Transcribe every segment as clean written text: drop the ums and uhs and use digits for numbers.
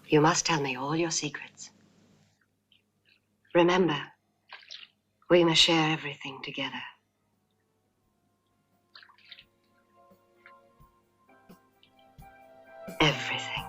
You must tell me all your secrets. Remember, we must share everything together. Everything.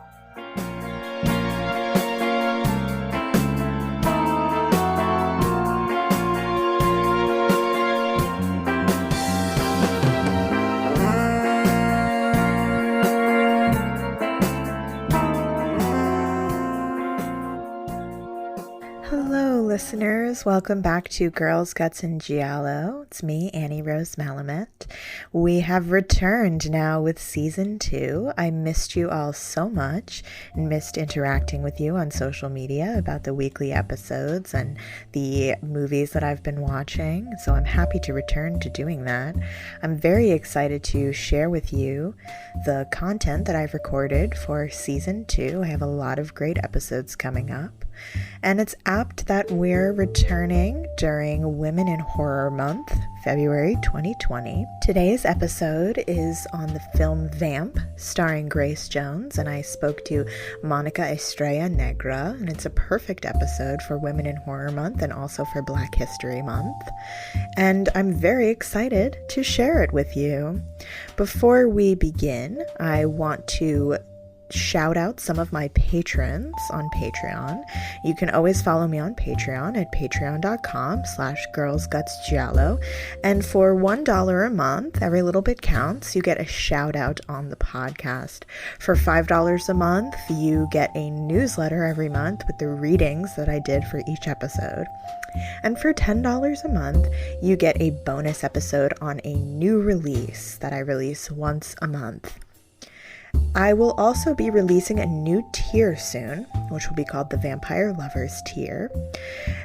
Hello, listeners. Welcome back to Girls, Guts, and Giallo. It's me, Annie Rose Malamet. We have returned now with Season 2. I missed you all so much and missed interacting with you on social media about the weekly episodes and the movies that I've been watching, so I'm happy to return to doing that. I'm very excited to share with you the content that I've recorded for Season 2. I have a lot of great episodes coming up. And it's apt that we're returning during Women in Horror Month, February 2020. Today's episode is on the film Vamp, starring Grace Jones, and I spoke to Monika Estrella Negra, and it's a perfect episode for Women in Horror Month and also for Black History Month. And I'm very excited to share it with you. Before we begin, I want to shout out some of my patrons on Patreon. You can always follow me on Patreon at patreon.com/girlsgutsgiallo. And for $1 a month, every little bit counts, you get a shout out on the podcast. For $5 a month, you get a newsletter every month with the readings that I did for each episode. And for $10 a month, you get a bonus episode on a new release that I release once a month. I will also be releasing a new tier soon, which will be called the Vampire Lovers tier.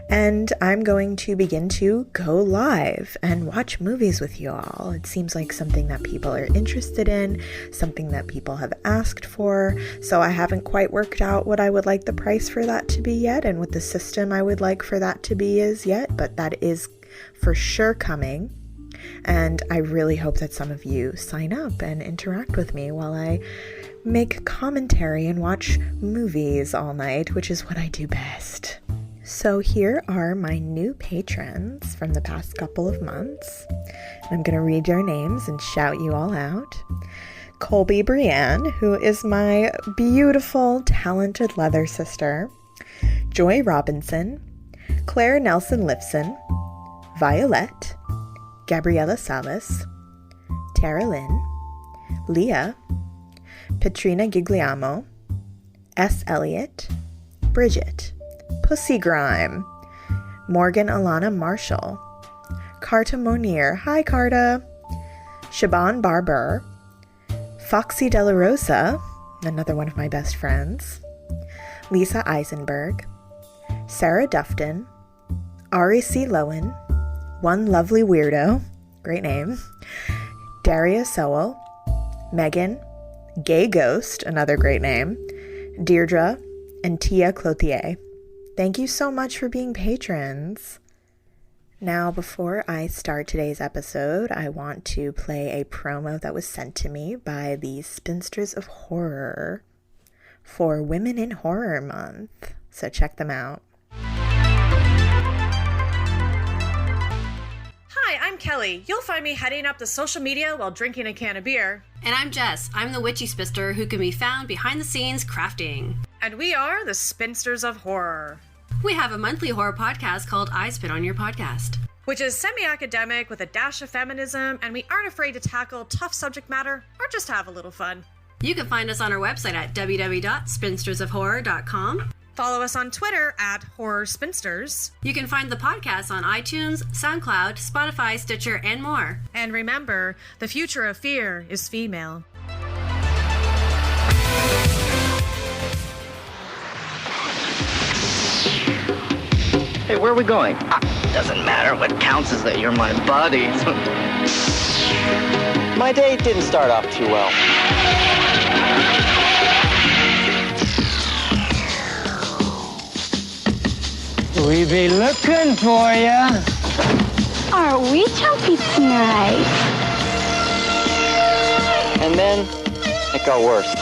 And I'm going to begin to go live and watch movies with you all. It seems like something that people are interested in, something that people have asked for. So I haven't quite worked out what I would like the price for that to be yet and what the system I would like for that to be is yet, but that is for sure coming. And I really hope that some of you sign up and interact with me while I make commentary and watch movies all night, which is what I do best. So here are my new patrons from the past couple of months. I'm going to read your names and shout you all out. Colby Brienne, who is my beautiful, talented leather sister. Joy Robinson. Claire Nelson Lifson. Violet. Gabriela Salas, Tara Lynn, Leah, Petrina Gigliamo, S. Elliott, Bridget, Pussy Grime, Morgan Alana Marshall, Carta Monier, hi Carta, Shaban Barber, Foxy Della Rosa, another one of my best friends, Lisa Eisenberg, Sarah Dufton, Ari C. Lowen, One Lovely Weirdo, great name, Daria Sowell, Megan, Gay Ghost, another great name, Deirdre, and Tia Clothier. Thank you so much for being patrons. Now, before I start today's episode, I want to play a promo that was sent to me by the Spinsters of Horror for Women in Horror Month. So check them out. Hi, I'm Kelly. You'll find me heading up the social media while drinking a can of beer. And I'm Jess. I'm the witchy spinster who can be found behind the scenes crafting. And we are the Spinsters of Horror. We have a monthly horror podcast called I Spit on Your Podcast, which is semi-academic with a dash of feminism, and we aren't afraid to tackle tough subject matter or just have a little fun. You can find us on our website at www.spinstersofhorror.com. Follow us on Twitter at Horror Spinsters. You can find the podcast on iTunes, SoundCloud, Spotify, Stitcher, and more. And remember, the future of fear is female. Hey, where are we going? Doesn't matter. What counts is that you're my buddy. My day didn't start off too well. We be looking for ya. Aren't we chunky tonight? And then it got worse.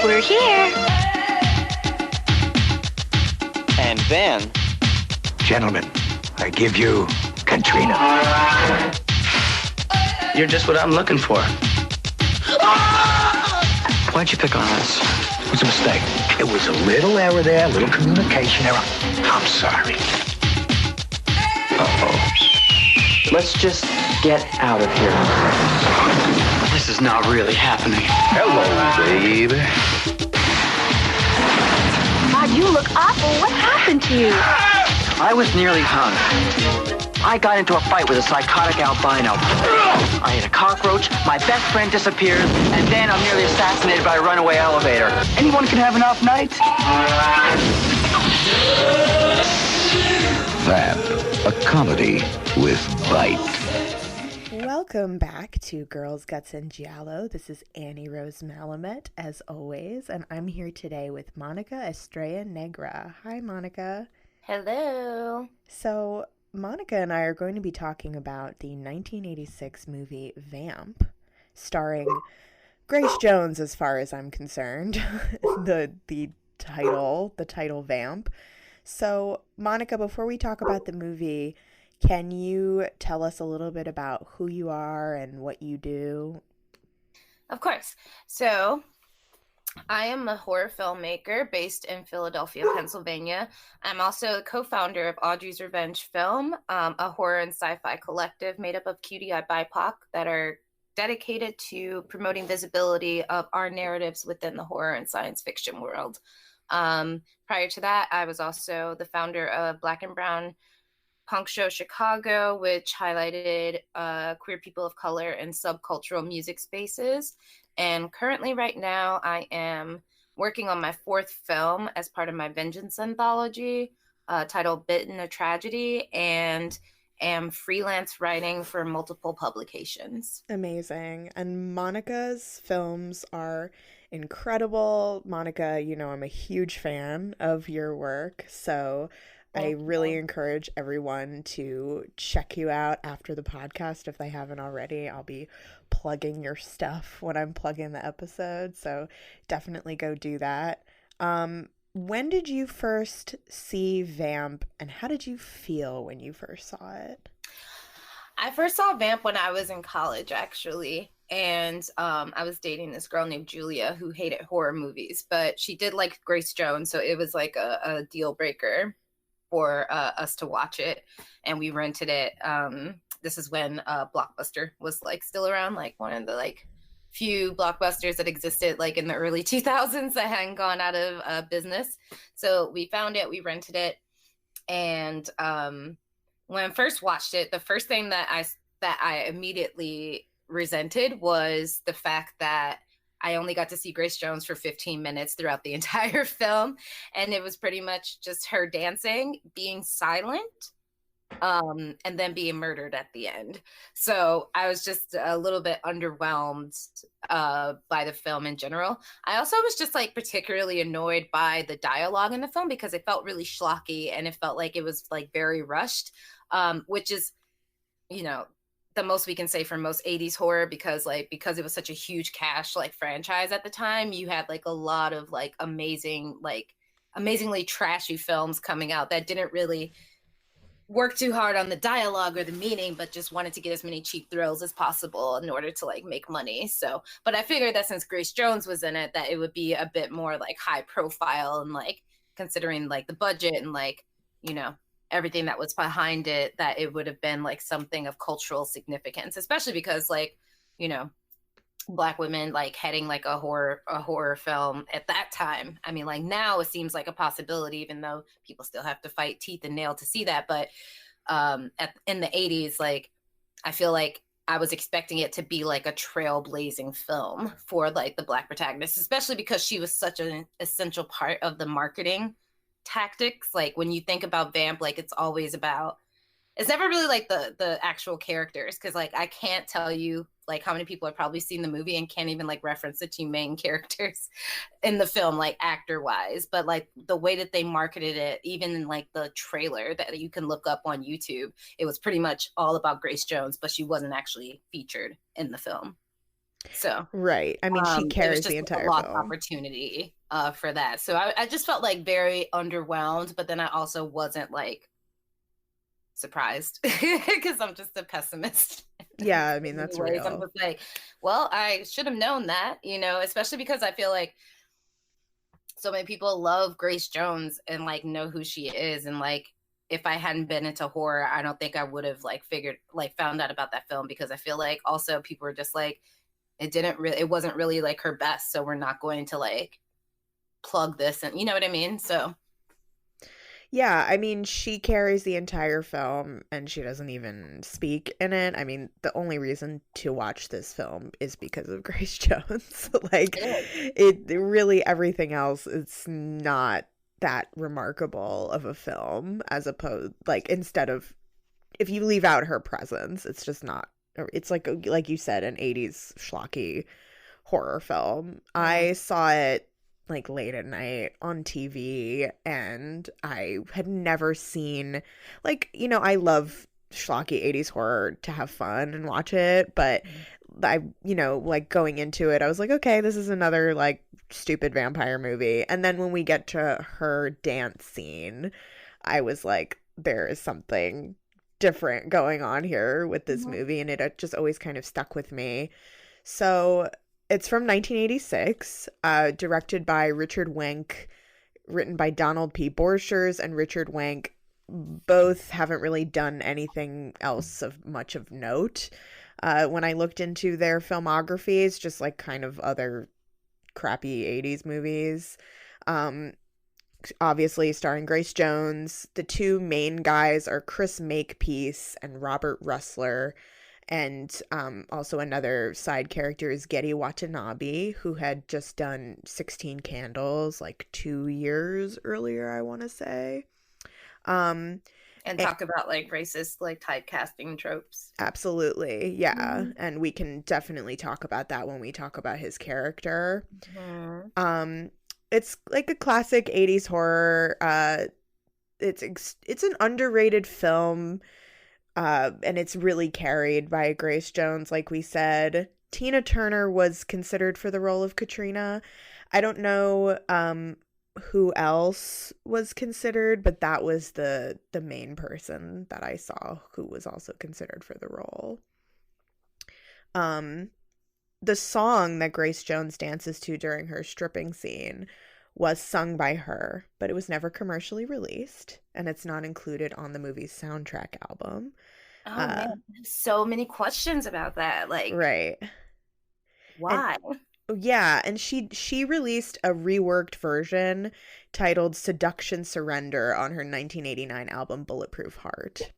We're here. And then, Gentlemen, I give you Katrina. You're just what I'm looking for. Why'd you pick on us? It was a mistake. It was a little error there, a little communication error. I'm sorry. Uh-oh. let's just get out of here. This is not really happening. Hello, baby. God, you look awful. What happened to you? I was nearly hung. I got into a fight with a psychotic albino. I hit a cockroach, my best friend disappears, and then I'm nearly assassinated by a runaway elevator. Anyone can have an off night. Vamp, a comedy with bite. Welcome back to Girls, Guts, and Giallo. This is Annie Rose Malamet, as always, and I'm here today with Monika Estrella Negra. Hi, Monika. Hello. So, Monika and I are going to be talking about the 1986 movie Vamp, starring Grace Jones, as far as I'm concerned. the title Vamp. So, Monika, before we talk about the movie, can you tell us a little bit about who you are and what you do? Of course. So, I am a horror filmmaker based in Philadelphia, Pennsylvania. I'm also a co-founder of Audre's Revenge Film, a horror and sci-fi collective made up of QDI BIPOC that are dedicated to promoting visibility of our narratives within the horror and science fiction world. Prior to that, I was also the founder of Black and Brown Punk Show Chicago, which highlighted queer people of color in subcultural music spaces. And currently right now, I am working on my fourth film as part of my Vengeance anthology titled Bitten a Tragedy, and am freelance writing for multiple publications. Amazing. And Monika's films are incredible. Monika, you know, I'm a huge fan of your work, so I really encourage everyone to check you out after the podcast if they haven't already. I'll be plugging your stuff when I'm plugging the episode, so definitely go do that. When did you first see Vamp, and how did you feel when you first saw it? I first saw Vamp when I was in college, actually. And I was dating this girl named Julia who hated horror movies, but she did like Grace Jones, so it was like a deal breaker for us to watch it. And we rented it. This is when Blockbuster was like still around, like one of the like few Blockbusters that existed like in the early 2000s that hadn't gone out of business. So we found it, we rented it, and when I first watched it, the first thing that I immediately resented was the fact that I only got to see Grace Jones for 15 minutes throughout the entire film, and it was pretty much just her dancing, being silent, and then being murdered at the end. So I was just a little bit underwhelmed by the film in general. I also was just like particularly annoyed by the dialogue in the film because it felt really schlocky and it felt like it was like very rushed, which is, you know, the most we can say for most 80s horror, because it was such a huge cash like franchise at the time. You had like a lot of like amazingly trashy films coming out that didn't really work too hard on the dialogue or the meaning, but just wanted to get as many cheap thrills as possible in order to like make money. So, but I figured that since Grace Jones was in it, that it would be a bit more like high profile, and like considering like the budget and like, you know, everything that was behind it, that it would have been like something of cultural significance, especially because like, you know, Black women like heading like a horror film at that time. I mean, like now it seems like a possibility, even though people still have to fight teeth and nail to see that. But in the 80s, like I feel like I was expecting it to be like a trailblazing film for like the Black protagonist, especially because she was such an essential part of the marketing tactics. Like when you think about Vamp, like it's never really like the actual characters, because like I can't tell you like how many people have probably seen the movie and can't even like reference the two main characters in the film, like actor wise, but like the way that they marketed it, even in like the trailer that you can look up on YouTube, it was pretty much all about Grace Jones, but she wasn't actually featured in the film. So Right. I mean, she it was carries just the like entire a lost film. opportunity for that. So I just felt like very underwhelmed, but then I also wasn't like surprised because I'm just a pessimist. Yeah, I mean, In many that's ways. I'm real. just like, well, I should have known that, you know, especially because I feel like so many people love Grace Jones and like know who she is. And like, if I hadn't been into horror, I don't think I would have like found out about that film, because I feel like also people were just like, it wasn't really like her best. So we're not going to like plug this, and you know what I mean? So Yeah, I mean, she carries the entire film and she doesn't even speak in it. I mean, the only reason to watch this film is because of Grace Jones. Like, it really, everything else, it's not that remarkable of a film, as opposed, like, instead of, if you leave out her presence, it's just not, it's like you said, an 80s schlocky horror film. I saw it like late at night on TV, and I had never seen, like, you know, I love schlocky 80s horror to have fun and watch it, but I, you know, like going into it, I was like, okay, this is another like stupid vampire movie. And then when we get to her dance scene, I was like, there is something different going on here with this movie, and it just always kind of stuck with me. So it's from 1986, directed by Richard Wenk, written by Donald P. Borchers and Richard Wenk. Both haven't really done anything else of much of note. When I looked into their filmographies, just like kind of other crappy 80s movies. Obviously starring Grace Jones. The two main guys are Chris Makepeace and Robert Russler. And also another side character is Getty Watanabe, who had just done 16 Candles like 2 years earlier, I want to say. And talk about like racist like typecasting tropes. Absolutely, yeah. And we can definitely talk about that when we talk about his character. It's like a classic 80s horror. It's an underrated film. And it's really carried by Grace Jones, like we said. Tina Turner was considered for the role of Katrina. I don't know who else was considered, but that was the main person that I saw who was also considered for the role. The song that Grace Jones dances to during her stripping scene was sung by her, but it was never commercially released, and it's not included on the movie's soundtrack album. Oh man, so many questions about that. Like, right. Why? And she released a reworked version titled Seduction Surrender on her 1989 album Bulletproof Heart.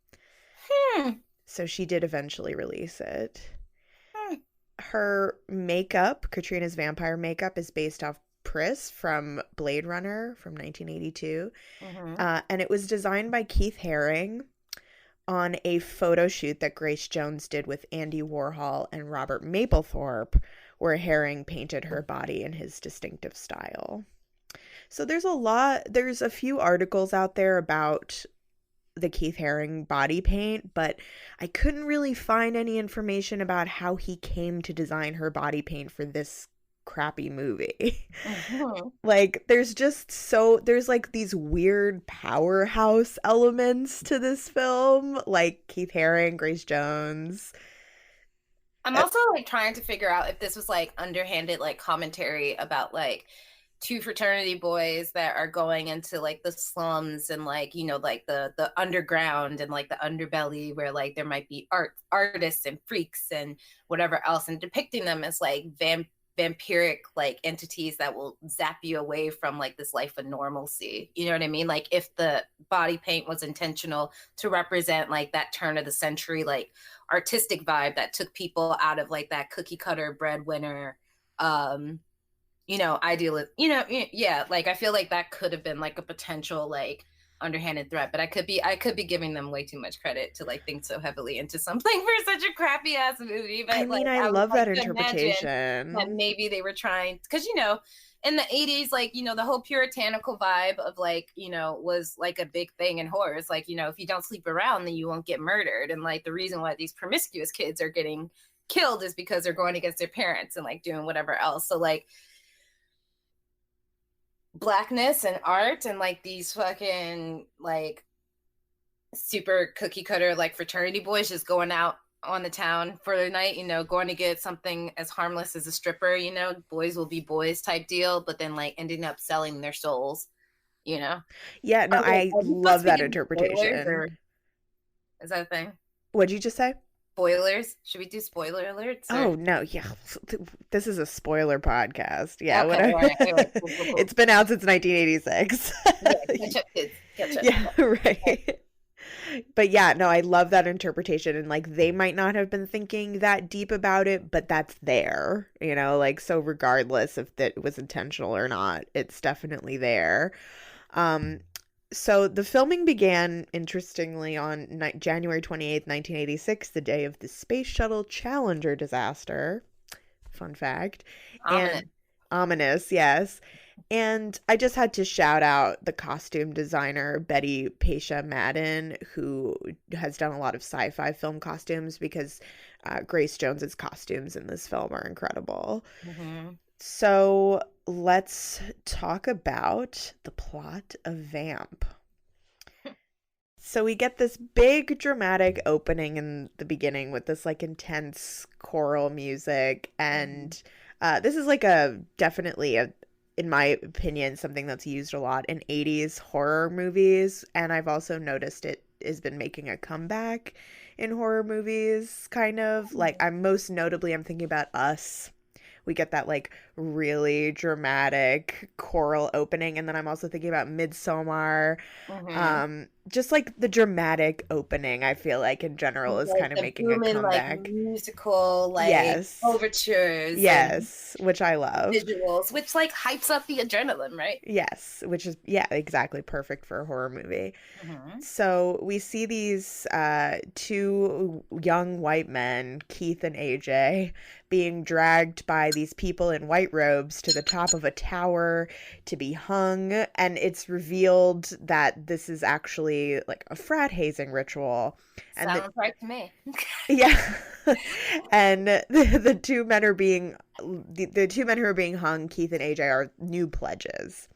So she did eventually release it. Her makeup, Katrina's vampire makeup, is based off Pris from Blade Runner from 1982. And it was designed by Keith Haring on a photo shoot that Grace Jones did with Andy Warhol and Robert Mapplethorpe, where Haring painted her body in his distinctive style. So there's a few articles out there about the Keith Haring body paint, but I couldn't really find any information about how he came to design her body paint for this crappy movie. Like, there's like these weird powerhouse elements to this film, like Keith Haring, Grace Jones. I'm also like trying to figure out if this was like underhanded like commentary about like two fraternity boys that are going into like the slums and like, you know, like the underground and like the underbelly where like there might be artists and freaks and whatever else, and depicting them as like vampiric like entities that will zap you away from like this life of normalcy. You know what I mean? Like if the body paint was intentional to represent like that turn of the century like artistic vibe that took people out of like that cookie cutter breadwinner you know, idealist, you know, yeah, like I feel like that could have been like a potential like underhanded threat, but I could be giving them way too much credit to like think so heavily into something for such a crappy ass movie. But I mean, like, I love that like interpretation. that maybe they were trying, because you know, in the 80s, like, you know, the whole puritanical vibe of like, you know, was like a big thing in horror. It's like, you know, if you don't sleep around, then you won't get murdered. And like the reason why these promiscuous kids are getting killed is because they're going against their parents and like doing whatever else. So like blackness and art and like these fucking like super cookie cutter like fraternity boys just going out on the town for the night, you know, going to get something as harmless as a stripper, you know, boys will be boys type deal, but then like ending up selling their souls, you know? Yeah, no, I love that interpretation. Is that a thing? What'd you just say? Spoilers? Should we do spoiler alerts? Or? Oh, no, yeah. This is a spoiler podcast. Yeah, okay, whatever. Right. Cool. It's been out since 1986. Yeah, catch up, kids. Catch up. Yeah, right. But yeah, no, I love that interpretation. And like, they might not have been thinking that deep about it, but that's there, you know, like, so regardless if that was intentional or not, it's definitely there. So the filming began, interestingly, on January 28th, 1986, the day of the Space Shuttle Challenger disaster. Fun fact. Ominous, yes. And I just had to shout out the costume designer, Betty Pasha Madden, who has done a lot of sci-fi film costumes, because Grace Jones's costumes in this film are incredible. Mm-hmm. So let's talk about the plot of Vamp. So we get this big dramatic opening in the beginning with this like intense choral music, and this is like definitely in my opinion, something that's used a lot in 80s horror movies, and I've also noticed it has been making a comeback in horror movies, kind of. Like, I'm thinking about Us. We get that like really dramatic choral opening, and then I'm also thinking about Midsommar. Mm-hmm. Just like the dramatic opening, I feel like in general is kind of making a comeback. Like musical, like overtures, which I love. Visuals, which like hypes up the adrenaline, right? Yes, which is exactly perfect for a horror movie. Mm-hmm. So we see these two young white men, Keith and AJ, being dragged by these people in white robes to the top of a tower to be hung, and it's revealed that this is actually like a frat hazing ritual. And sounds right to me. Yeah. And the two men are being the two men who are being hung, Keith and AJ, are new pledges.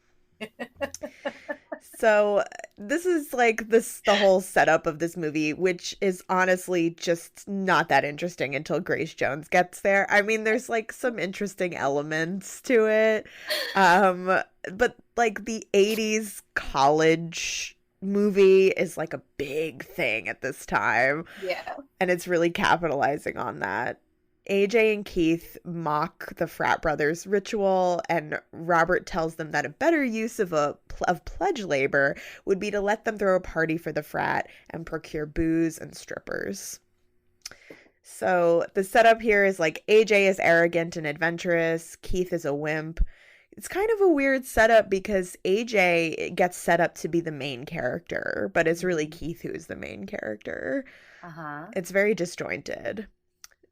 So this is like the whole setup of this movie, which is honestly just not that interesting until Grace Jones gets there. I mean, there's like some interesting elements to it. But like the 80s college movie is like a big thing at this time. Yeah. And it's really capitalizing on that. AJ and Keith mock the frat brothers' ritual, and Robert tells them that a better use of pledge labor would be to let them throw a party for the frat and procure booze and strippers. So the setup here is like AJ is arrogant and adventurous, Keith is a wimp. It's kind of a weird setup because AJ gets set up to be the main character, but it's really Keith who is the main character. It's very disjointed.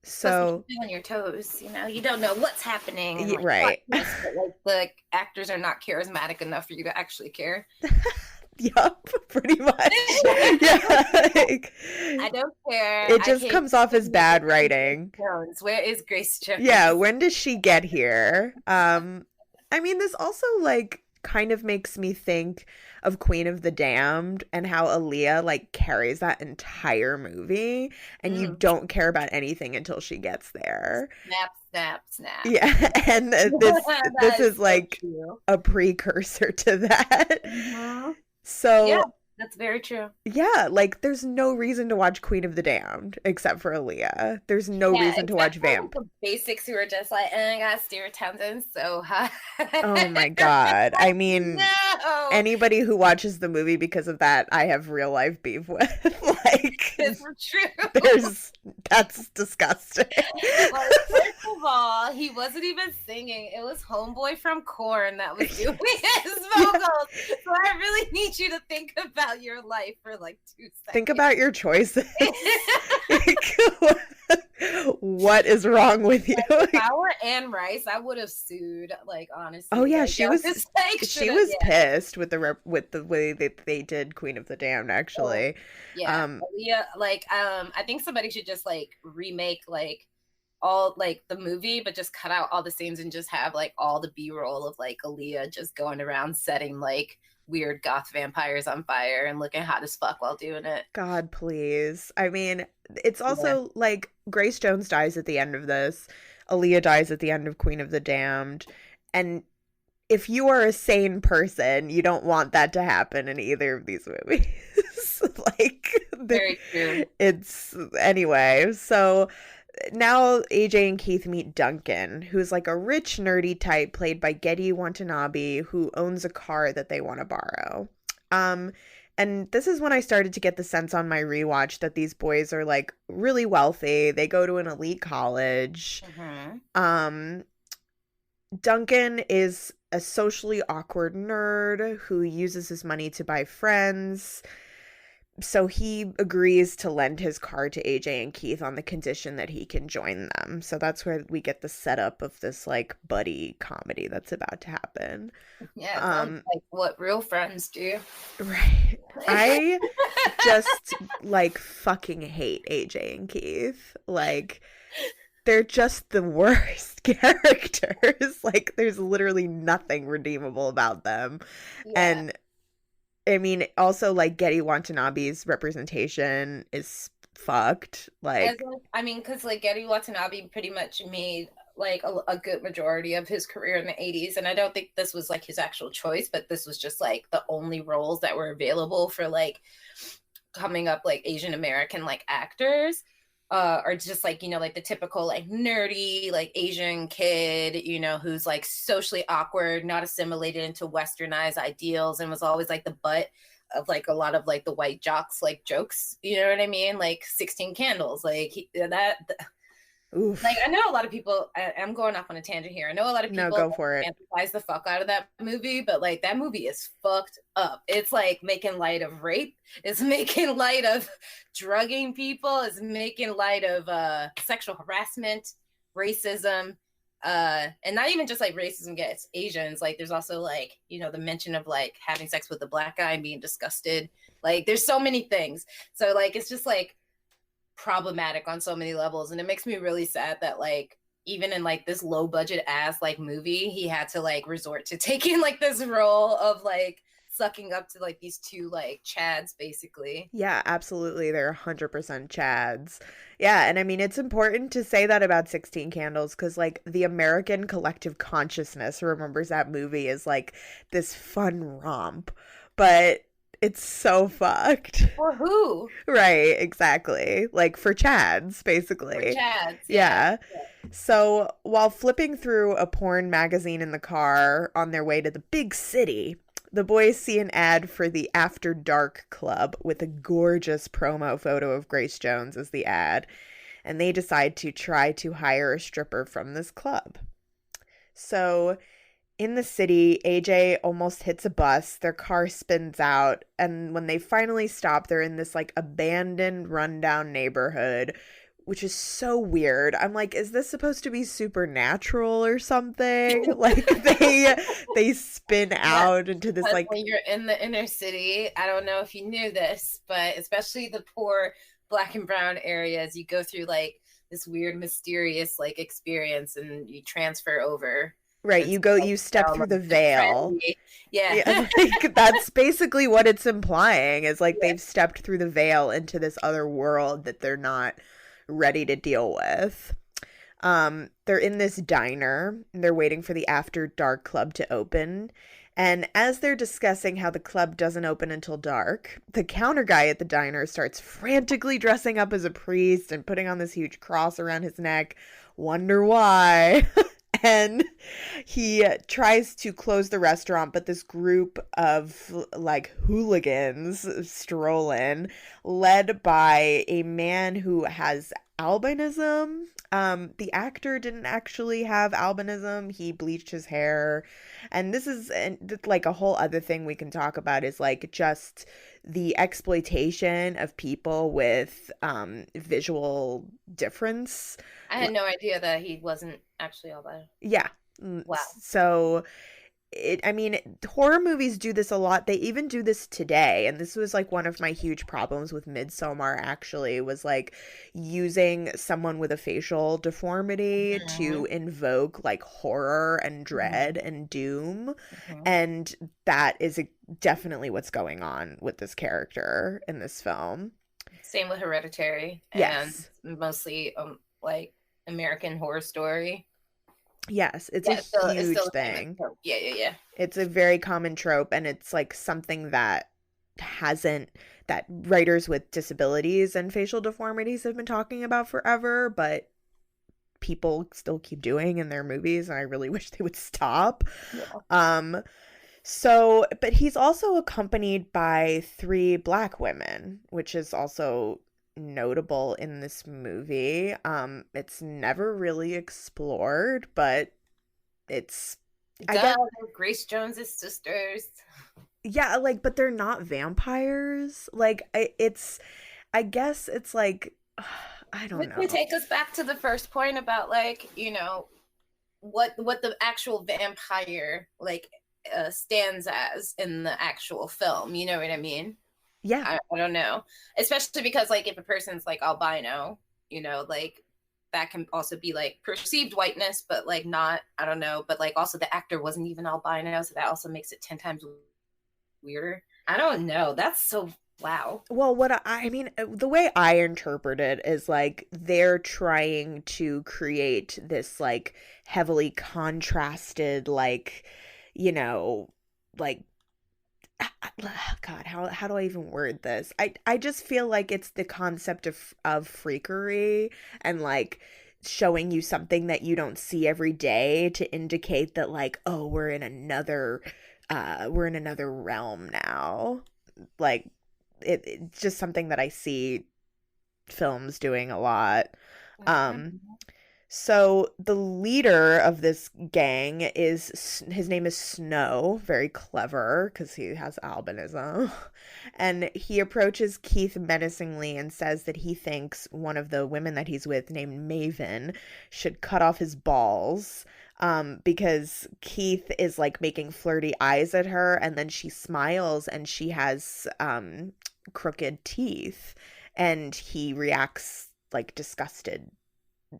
So on your toes, you know, you don't know what's happening. And, like, right. Like the actors are not charismatic enough for you to actually care. Yup, pretty much. Yeah, like, I don't care. It just comes off as bad writing. Jones. Where is Grace Jones? Yeah, when does she get here? I mean, this also like kind of makes me think of Queen of the Damned and how Aaliyah like carries that entire movie, and you don't care about anything until she gets there. Snap. Yeah, and this is like a precursor to that. Mm-hmm. So yeah, that's very true. Yeah, like there's no reason to watch Queen of the Damned except for Aaliyah. There's no reason to watch Vamp. The basics who are just like, I got Stuart Townsend so hot. Oh my god. I mean, no. Anybody who watches the movie because of that, I have real life beef with. Like, it's true. That's disgusting. Well, first of all, he wasn't even singing. It was Homeboy from Korn that was doing his vocals. So I really need you to think about your life for like 2 seconds. Think about your choices. What is wrong with you? If I were Anne Rice, I would have sued. Like, honestly. Oh yeah, like, she was pissed with the way that they did Queen of the Damned. Actually, yeah. I think somebody should just like remake like all like the movie, but just cut out all the scenes and just have like all the B-roll of like Aaliyah just going around setting like weird goth vampires on fire and looking hot as fuck while doing it. God, please. I mean, it's also like Grace Jones dies at the end of this. Aaliyah dies at the end of Queen of the Damned. And if you are a sane person, you don't want that to happen in either of these movies. Like, very true. It's anyway. So now AJ and Keith meet Duncan, who's like a rich, nerdy type played by Getty Watanabe, who owns a car that they want to borrow. And this is when I started to get the sense on my rewatch that these boys are like really wealthy. They go to an elite college. Duncan is a socially awkward nerd who uses his money to buy friends. So he agrees to lend his car to AJ and Keith on the condition that he can join them. So that's where we get the setup of this like buddy comedy that's about to happen. Yeah, like what real friends do. Right. I just like fucking hate AJ and Keith. Like, they're just the worst characters. Like, there's literally nothing redeemable about them. Yeah. And I mean, also, like, Getty Watanabe's representation is fucked. Like, I mean, because, like, Getty Watanabe pretty much made, like, a good majority of his career in the 80s. And I don't think this was, like, his actual choice, but this was just, like, the only roles that were available for, like, coming up, like, Asian American, like, actors. Or just like, you know, like the typical like nerdy like Asian kid, you know, who's like socially awkward, not assimilated into westernized ideals, and was always like the butt of like a lot of like the white jocks like jokes, you know what I mean? Like 16 Candles, like Oof. Like I know a lot of people. I'm going off on a tangent here. I know a lot of people go for it. Empathize the fuck out of that movie, but like that movie is fucked up. It's like making light of rape. It's making light of drugging people. It's making light of sexual harassment, racism, and not even just like racism against Asians. Like there's also like, you know, the mention of like having sex with a black guy and being disgusted. Like there's so many things. So like it's just like problematic on so many levels, and it makes me really sad that like even in like this low budget ass like movie he had to like resort to taking like this role of like sucking up to like these two like chads basically. Yeah, absolutely. They're 100% chads. Yeah, and I mean it's important to say that about 16 Candles because like the American collective consciousness remembers that movie as like this fun romp, but it's so fucked. For who? Right, exactly. Like for chads, basically. For chads. Yeah. So while flipping through a porn magazine in the car on their way to the big city, the boys see an ad for the After Dark Club with a gorgeous promo photo of Grace Jones as the ad, and they decide to try to hire a stripper from this club. So in the city, AJ almost hits a bus, their car spins out, and when they finally stop, they're in this, like, abandoned, rundown neighborhood, which is so weird. I'm like, is this supposed to be supernatural or something? Like, they spin out into this, like... When you're in the inner city, I don't know if you knew this, but especially the poor black and brown areas, you go through, like, this weird, mysterious, like, experience, and you transfer over... Right, you step through the veil. Yeah. Like, that's basically what it's implying, is like they've stepped through the veil into this other world that they're not ready to deal with. They're in this diner, and they're waiting for the After Dark Club to open. And as they're discussing how the club doesn't open until dark, the counter guy at the diner starts frantically dressing up as a priest and putting on this huge cross around his neck. Wonder why? And he tries to close the restaurant, but this group of, like, hooligans stroll in, led by a man who has albinism. The actor didn't actually have albinism. He bleached his hair. And this is, like, a whole other thing we can talk about is, like, just the exploitation of people with visual difference. I had no idea that he wasn't actually albino. Yeah. Wow. So I mean, horror movies do this a lot. They even do this today. And this was like one of my huge problems with Midsommar, actually, was like using someone with a facial deformity to invoke like horror and dread and doom. And that is definitely what's going on with this character in this film. Same with Hereditary. Yes. And mostly like American Horror Story. Yes, it's a huge thing. Yeah. It's a very common trope, and it's like something that writers with disabilities and facial deformities have been talking about forever, but people still keep doing in their movies, and I really wish they would stop. Yeah. But he's also accompanied by 3 Black women, which is also notable in this movie. It's never really explored, but it's Grace Jones's sisters. Yeah, like, but they're not vampires. Like, I guess it's like, I don't know. Would take us back to the first point about like, you know, what the actual vampire like stands as in the actual film. You know what I mean? Yeah. I don't know. Especially because like if a person's like albino, you know, like that can also be like perceived whiteness, but like not, I don't know, but like also the actor wasn't even albino, so that also makes it 10 times weirder. I don't know. That's so wow. Well, what I mean, the way I interpret it is like they're trying to create this like heavily contrasted, like, you know, like, God, how do I even word this? I just feel like it's the concept of freakery and like showing you something that you don't see every day to indicate that like, oh, we're in another realm now. Like it's just something that I see films doing a lot. So the leader of this gang his name is Snow, very clever because he has albinism, and he approaches Keith menacingly and says that he thinks one of the women that he's with, named Maven, should cut off his balls, because Keith is like making flirty eyes at her, and then she smiles and she has crooked teeth, and he reacts like disgusted.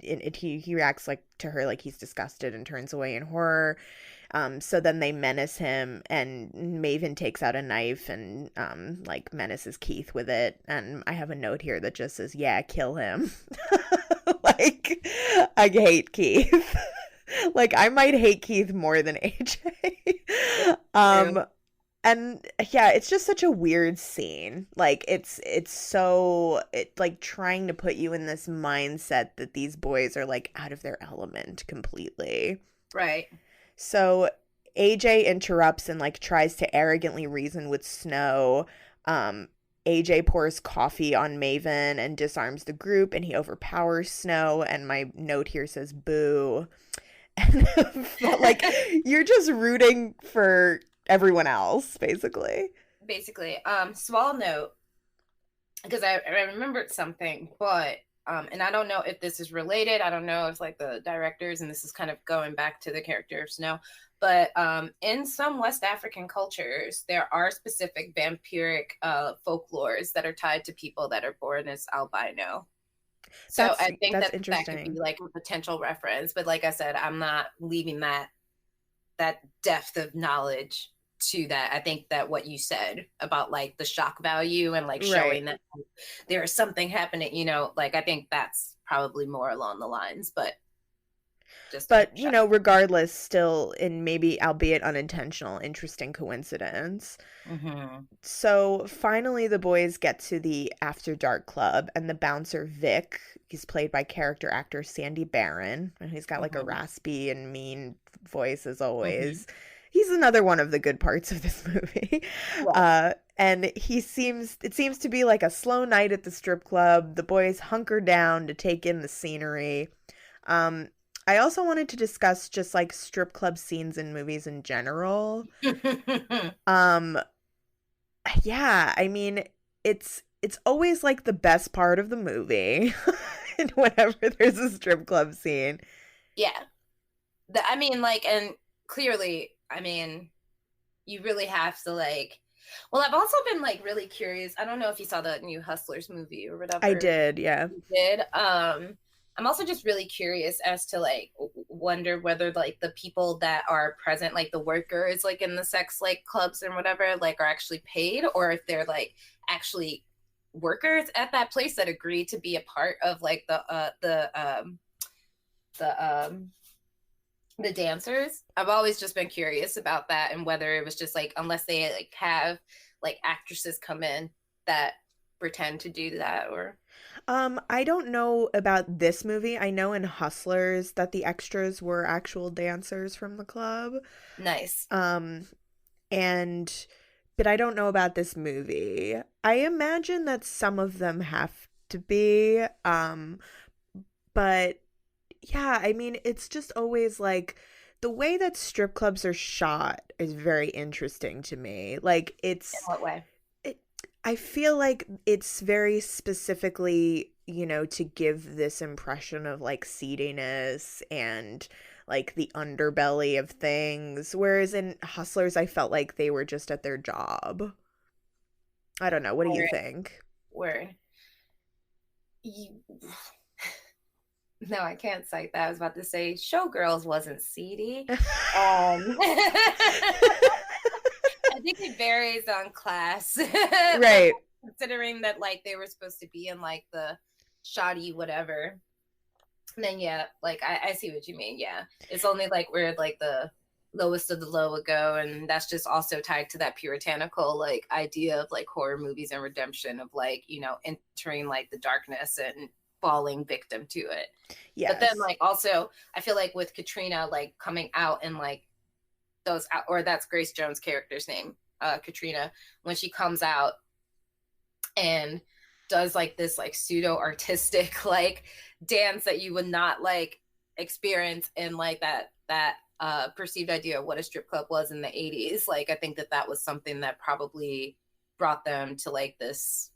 He reacts like to her like he's disgusted and turns away in horror. So then they menace him, and Maven takes out a knife and like menaces Keith with it. And I have a note here that just says, "Yeah, kill him." Like, I hate Keith. Like, I might hate Keith more than AJ. And yeah, it's just such a weird scene. Like it's like trying to put you in this mindset that these boys are like out of their element completely. Right. So AJ interrupts and like tries to arrogantly reason with Snow. AJ pours coffee on Maven and disarms the group, and he overpowers Snow, and my note here says boo. And like you're just rooting for everyone else, basically. Small note, because I remembered something, but and I don't know if this is related. I don't know if like the directors, and this is kind of going back to the character of Snow, but in some West African cultures there are specific vampiric folklores that are tied to people that are born as albino. So I think that could be like a potential reference, but like I said, I'm not leaving that depth of knowledge to that. I think that what you said about like the shock value and like showing that there is something happening, you know, like I think that's probably more along the lines, but you know, regardless, still in maybe albeit unintentional, interesting coincidence. So finally the boys get to the After Dark Club, and the bouncer Vic, he's played by character actor Sandy Barron, and he's got like a raspy and mean voice as always. He's another one of the good parts of this movie. And it seems to be like a slow night at the strip club. The boys hunker down to take in the scenery. I also wanted to discuss just like strip club scenes in movies in general. Yeah, I mean, it's always like the best part of the movie and whenever there's a strip club scene. Yeah. I mean, like, and clearly I mean, you really have to like. Well, I've also been like really curious. I don't know if you saw the new Hustlers movie or whatever. I did, yeah. You did. I'm also just really curious as to like wonder whether like the people that are present, like the workers, like in the sex like clubs and whatever, like are actually paid, or if they're like actually workers at that place that agree to be a part of like the dancers. I've always just been curious about that, and whether it was just like, unless they like have like actresses come in that pretend to do that, or I don't know about this movie. I know in Hustlers that the extras were actual dancers from the club. Nice. But I don't know about this movie. I imagine that some of them have to be, but yeah, I mean, it's just always like the way that strip clubs are shot is very interesting to me. Like, it's... In what way? I feel like it's very specifically, you know, to give this impression of like seediness and like the underbelly of things. Whereas in Hustlers, I felt like they were just at their job. I don't know. What do you think? Word. No, I can't cite that. I was about to say Showgirls wasn't seedy. I think it varies on class. Right. Considering that like they were supposed to be in like the shoddy whatever. And then yeah, like I see what you mean. Yeah. It's only like where like the lowest of the low would go, and that's just also tied to that puritanical like idea of like horror movies and redemption of like, you know, entering like the darkness and falling victim to it. Yeah. But then like also I feel like with Katrina like coming out and like those, or that's Grace Jones' character's name, Katrina, when she comes out and does like this like pseudo artistic like dance that you would not like experience in like that perceived idea of what a strip club was in the 80s. Like I think that was something that probably brought them to like this.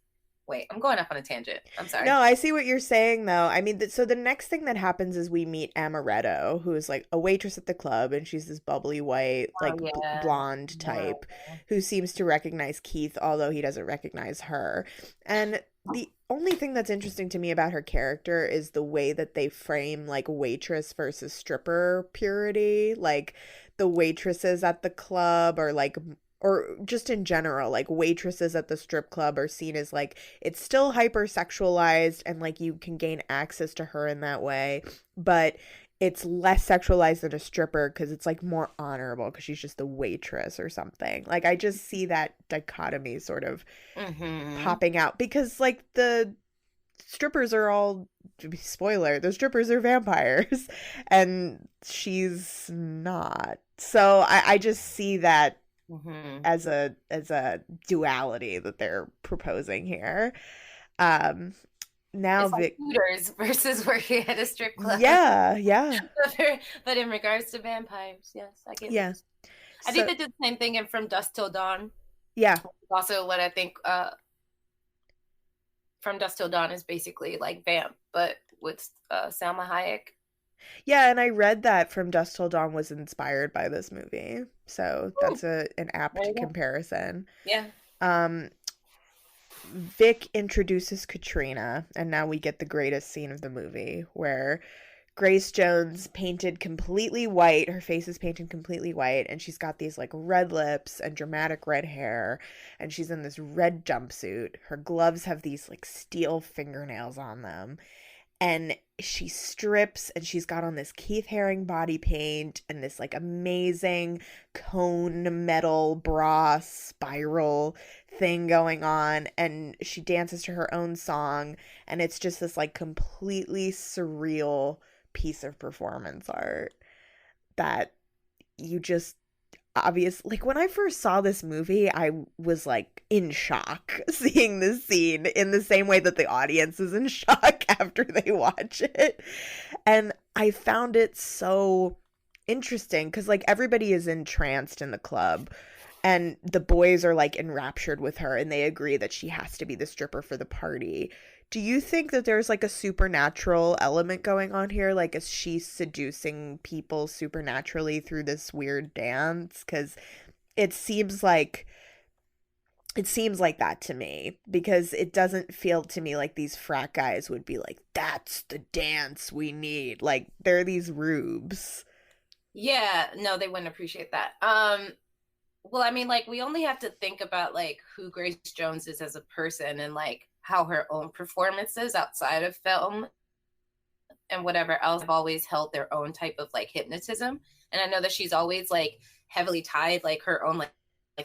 Wait, I'm going off on a tangent. I'm sorry. No, I see what you're saying, though. I mean, so the next thing that happens is we meet Amaretto, who is like a waitress at the club, and she's this bubbly white, like blonde type who seems to recognize Keith, although he doesn't recognize her. And the only thing that's interesting to me about her character is the way that they frame like waitress versus stripper purity. Like the waitresses at the club are like, or just in general, like waitresses at the strip club are seen as like, it's still hypersexualized and like you can gain access to her in that way, but it's less sexualized than a stripper because it's like more honorable because she's just a waitress or something. Like I just see that dichotomy sort of popping out, because like the strippers are all, spoiler, the strippers are vampires and she's not. So I just see that as a duality that they're proposing here. Now it's like Hooters versus working at a strip club. Yeah. But in regards to vampires, yes, I get. Yeah, I think they did the same thing in From Dusk Till Dawn. Yeah. Also, what I think From Dusk Till Dawn is basically like Vamp, but with Salma Hayek. Yeah, and I read that From Dusk Till Dawn was inspired by this movie, so that's an apt comparison. Yeah. Vic introduces Katrina, and now we get the greatest scene of the movie, where Grace Jones painted completely white, her face is painted completely white, and she's got these like red lips and dramatic red hair, and she's in this red jumpsuit. Her gloves have these like steel fingernails on them, and she strips, and she's got on this Keith Haring body paint and this like amazing cone metal bra spiral thing going on, and she dances to her own song, and it's just this like completely surreal piece of performance art that you just obviously, like when I first saw this movie, I was like in shock seeing this scene in the same way that the audience is in shock after they watch it. And I found it so interesting because like everybody is entranced in the club, and the boys are like enraptured with her, and they agree that she has to be the stripper for the party. Do you think that there's like a supernatural element going on here? Like, is she seducing people supernaturally through this weird dance? Because it seems like that to me, because it doesn't feel to me like these frat guys would be like, that's the dance we need. Like, they're these rubes. Yeah, no, they wouldn't appreciate that. Well, I mean, like, we only have to think about like who Grace Jones is as a person and like how her own performances outside of film and whatever else have always held their own type of like hypnotism. And I know that she's always like heavily tied like her own like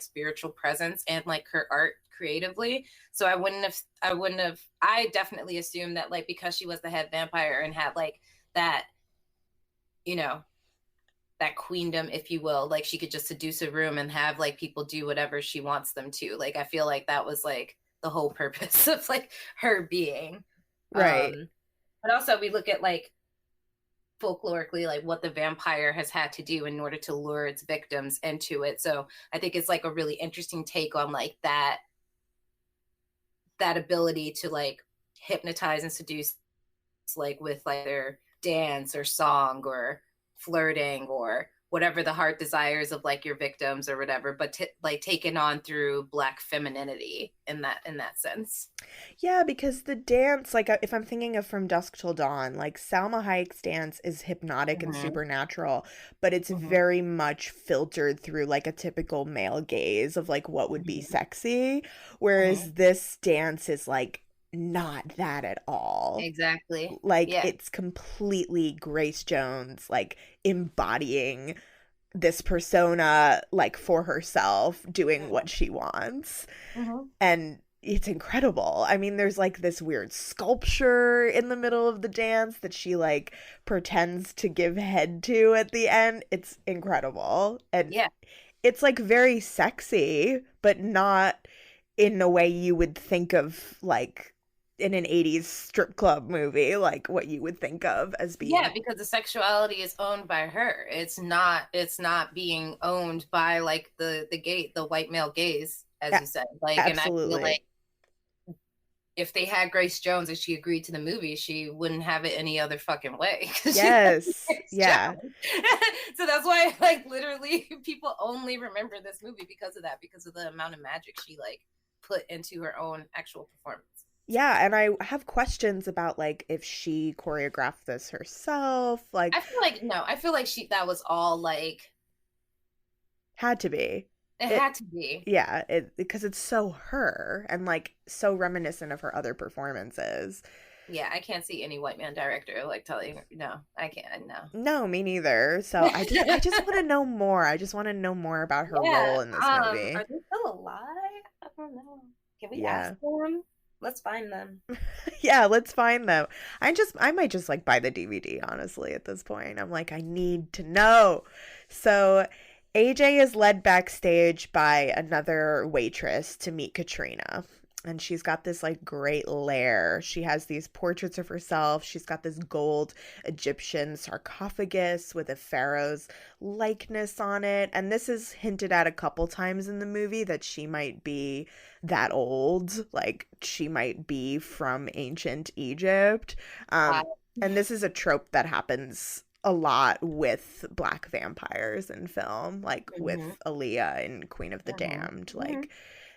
spiritual presence and like her art creatively. So I definitely assumed that like because she was the head vampire and had like that, you know, that queendom, if you will, like she could just seduce a room and have like people do whatever she wants them to. Like I feel like that was like the whole purpose of like her being. Right. But also we look at like folklorically like what the vampire has had to do in order to lure its victims into it. So I think it's like a really interesting take on like that ability to like hypnotize and seduce, like with like their dance or song or flirting or whatever the heart desires of like your victims or whatever, but like taken on through Black femininity in that sense. Yeah, because the dance, like if I'm thinking of From Dusk Till Dawn, like Salma Hayek's dance is hypnotic and supernatural, but it's very much filtered through like a typical male gaze of like what would be sexy, whereas this dance is like not that at all. Exactly. Like it's completely Grace Jones like embodying this persona like for herself, doing what she wants. And it's incredible. I mean, there's like this weird sculpture in the middle of the dance that she like pretends to give head to at the end. It's incredible. And it's like very sexy, but not in a way you would think of like in an 80s strip club movie, like what you would think of as being. Yeah, because the sexuality is owned by her. It's not being owned by like the white male gaze, as you said. Like, absolutely. And I feel like if they had Grace Jones and she agreed to the movie, she wouldn't have it any other fucking way. Yes. Yeah. So that's why like literally people only remember this movie because of that, because of the amount of magic she like put into her own actual performance. Yeah, and I have questions about like if she choreographed this herself. Like I feel like that was all like had to be. It had to be. Yeah, because it's so her and like so reminiscent of her other performances. Yeah, I can't see any white man director like telling no, I can't. No, me neither. So I just want to know more. I just want to know more about her role in this movie. Are they still alive? I don't know. Can we ask them? Let's find them. Yeah, let's find them. I might just like buy the DVD, honestly, at this point. I'm like, I need to know. So AJ is led backstage by another waitress to meet Katrina. And she's got this like great lair. She has these portraits of herself. She's got this gold Egyptian sarcophagus with a pharaoh's likeness on it. And this is hinted at a couple times in the movie that she might be that old. Like she might be from ancient Egypt. And this is a trope that happens a lot with Black vampires in film, like with Aaliyah in Queen of the Damned. Like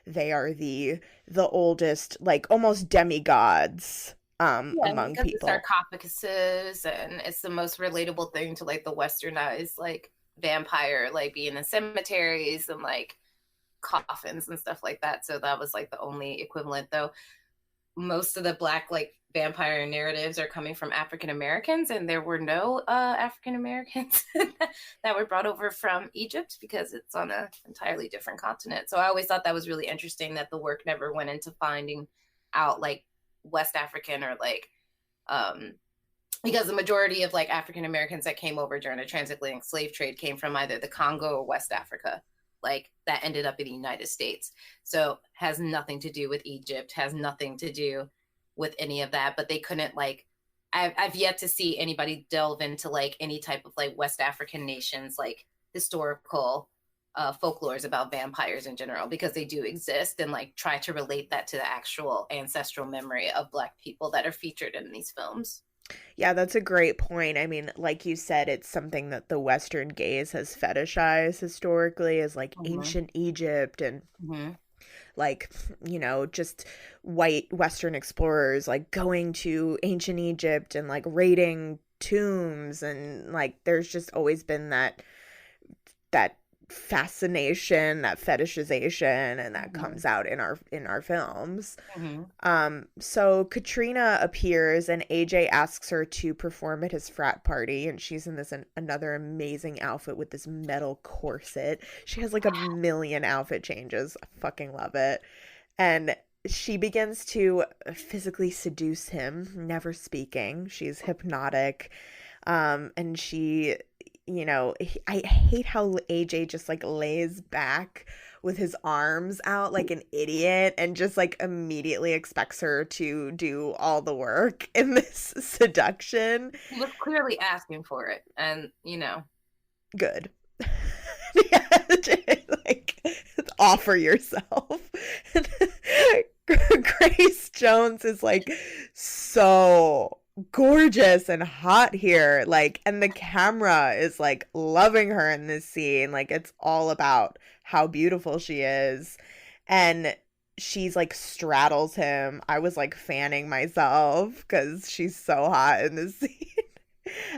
they are the oldest, like almost demigods among people. Sarcophaguses, and it's the most relatable thing to like the westernized like vampire, like being in cemeteries and like coffins and stuff like that. So that was like the only equivalent, though most of the Black like vampire narratives are coming from African Americans, and there were no African Americans that were brought over from Egypt because it's on an entirely different continent. So I always thought that was really interesting that the work never went into finding out like West African or like because the majority of like African Americans that came over during the transatlantic slave trade came from either the Congo or West Africa, like that ended up in the United States. So has nothing to do with Egypt, has nothing to do with any of that. But they couldn't like, I've yet to see anybody delve into like any type of like West African nations, like historical folklores about vampires in general, because they do exist, and like try to relate that to the actual ancestral memory of Black people that are featured in these films. Yeah, that's a great point. I mean, like you said, it's something that the Western gaze has fetishized historically as like ancient Egypt and like, you know, just white Western explorers like going to ancient Egypt and like raiding tombs, and like there's just always been that fascination, that fetishization, and that comes out in our films. So Katrina appears and AJ asks her to perform at his frat party, and she's in this another amazing outfit with this metal corset. She has like a million outfit changes. I fucking love it. And she begins to physically seduce him, never speaking. She's hypnotic. And she, you know, I hate how AJ just like lays back with his arms out like an idiot and just like immediately expects her to do all the work in this seduction. He was clearly asking for it, and you know, good. Yeah, like offer yourself. Grace Jones is like so gorgeous and hot here, like, and the camera is like loving her in this scene. Like, it's all about how beautiful she is, and she's like straddles him. I was like fanning myself because she's so hot in this scene.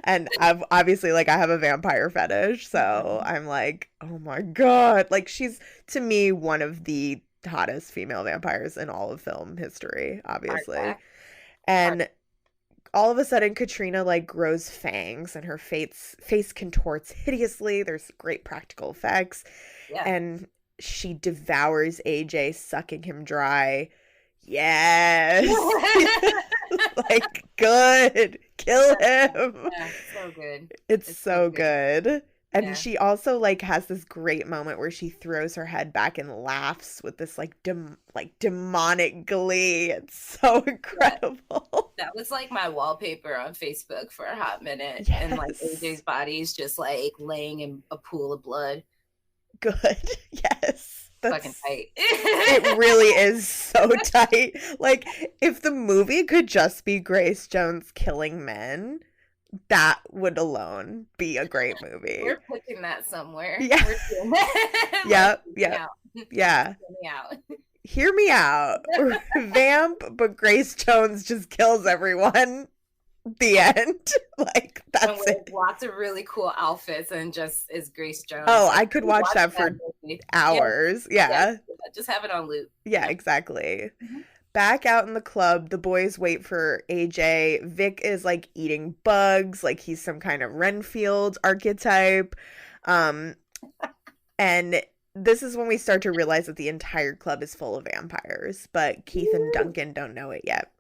And I've obviously, like, I have a vampire fetish, so I'm like, oh my god, like, she's to me one of the hottest female vampires in all of film history, obviously. And all of a sudden Katrina like grows fangs and her face contorts hideously. There's great practical effects. And she devours AJ, sucking him dry. Yes. Like, good. Kill him. Yeah, so good. It's so good. And she also like has this great moment where she throws her head back and laughs with this like demonic glee. It's so incredible. That was like my wallpaper on Facebook for a hot minute. And like AJ's body's just like laying in a pool of blood. Good. Yes. That's fucking tight. It really is so tight. Like, if the movie could just be Grace Jones killing men, that would alone be a great movie. We're putting that somewhere. Yeah. We're doing that. Yeah. Yeah. Hear me out. Vamp, but Grace Jones just kills everyone. The end. Like, that's it. Lots of really cool outfits and just is Grace Jones. Oh, I could watch that for hours. Yeah. Just have it on loop. Yeah, exactly. Back out in the club, the boys wait for AJ. Vic is like eating bugs, like he's some kind of Renfield archetype. And this is when we start to realize that the entire club is full of vampires, but Keith and Duncan don't know it yet.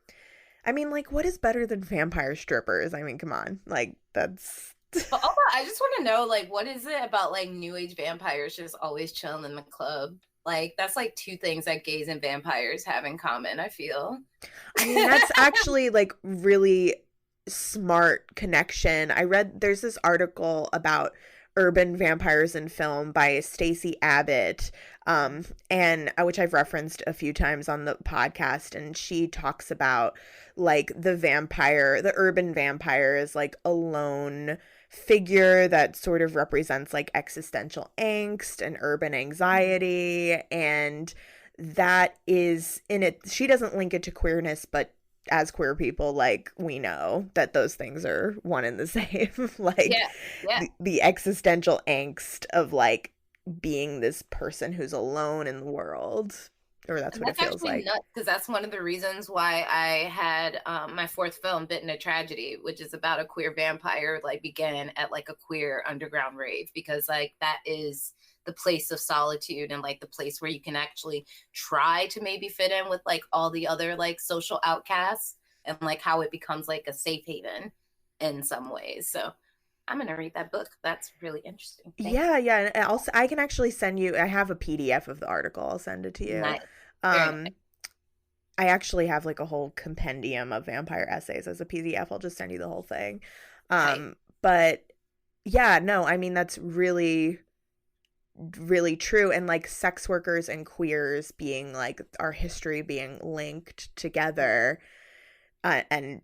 I mean, like, what is better than vampire strippers? I mean, come on. Like, that's... But also, I just want to know, like, what is it about, like, new age vampires just always chilling in the club? Like, that's, like, two things that gays and vampires have in common, I feel. I mean, that's actually, like, really smart connection. I read, there's this article about urban vampires in film by Stacey Abbott, and which I've referenced a few times on the podcast, and she talks about like the urban vampire is like a lone figure that sort of represents like existential angst and urban anxiety, and that is in it. She doesn't link it to queerness, but as queer people, like, we know that those things are one and the same. Like, the existential angst of, like, being this person who's alone in the world. Or that's what it feels like. Because that's one of the reasons why I had my fourth film, Bitten a Tragedy, which is about a queer vampire, like, began at, like, a queer underground rave. Because, like, that is the place of solitude and like the place where you can actually try to maybe fit in with like all the other like social outcasts, and like how it becomes like a safe haven in some ways. So I'm gonna read that book. That's really interesting. Yeah. And also I can actually send you, I have a PDF of the article. I'll send it to you. Nice. I actually have like a whole compendium of vampire essays as a PDF. I'll just send you the whole thing. But yeah, no, I mean, that's really really true. And like sex workers and queers being like our history being linked together and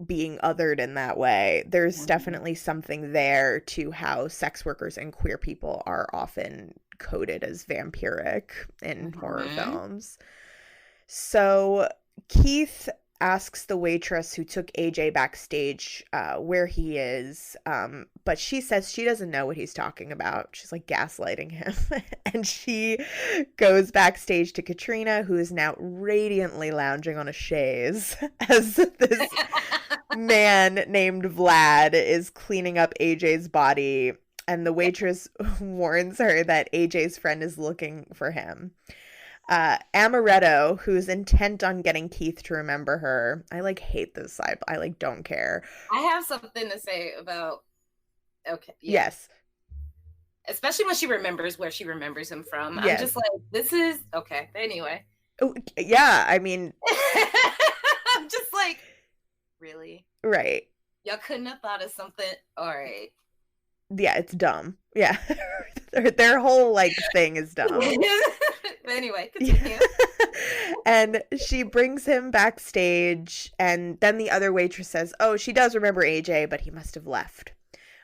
being othered in that way, there's definitely something there to how sex workers and queer people are often coded as vampiric in horror films. So Keith asks the waitress who took AJ backstage where he is, but she says she doesn't know what he's talking about. She's like gaslighting him. And she goes backstage to Katrina, who is now radiantly lounging on a chaise as this man named Vlad is cleaning up AJ's body, and the waitress warns her that AJ's friend is looking for him. Amaretto, who's intent on getting Keith to remember her. I like hate this side. I like don't care. I have something to say about. Okay. Yeah. Yes. Especially when she remembers where she remembers him from. Yes. I'm just like, this is okay. Anyway. Oh, yeah. I mean, I'm just like, really? Right. Y'all couldn't have thought of something. All right. Yeah, it's dumb. Yeah. Their whole like thing is dumb. But anyway, continue. And she brings him backstage, and then the other waitress says, oh, she does remember AJ, but he must have left.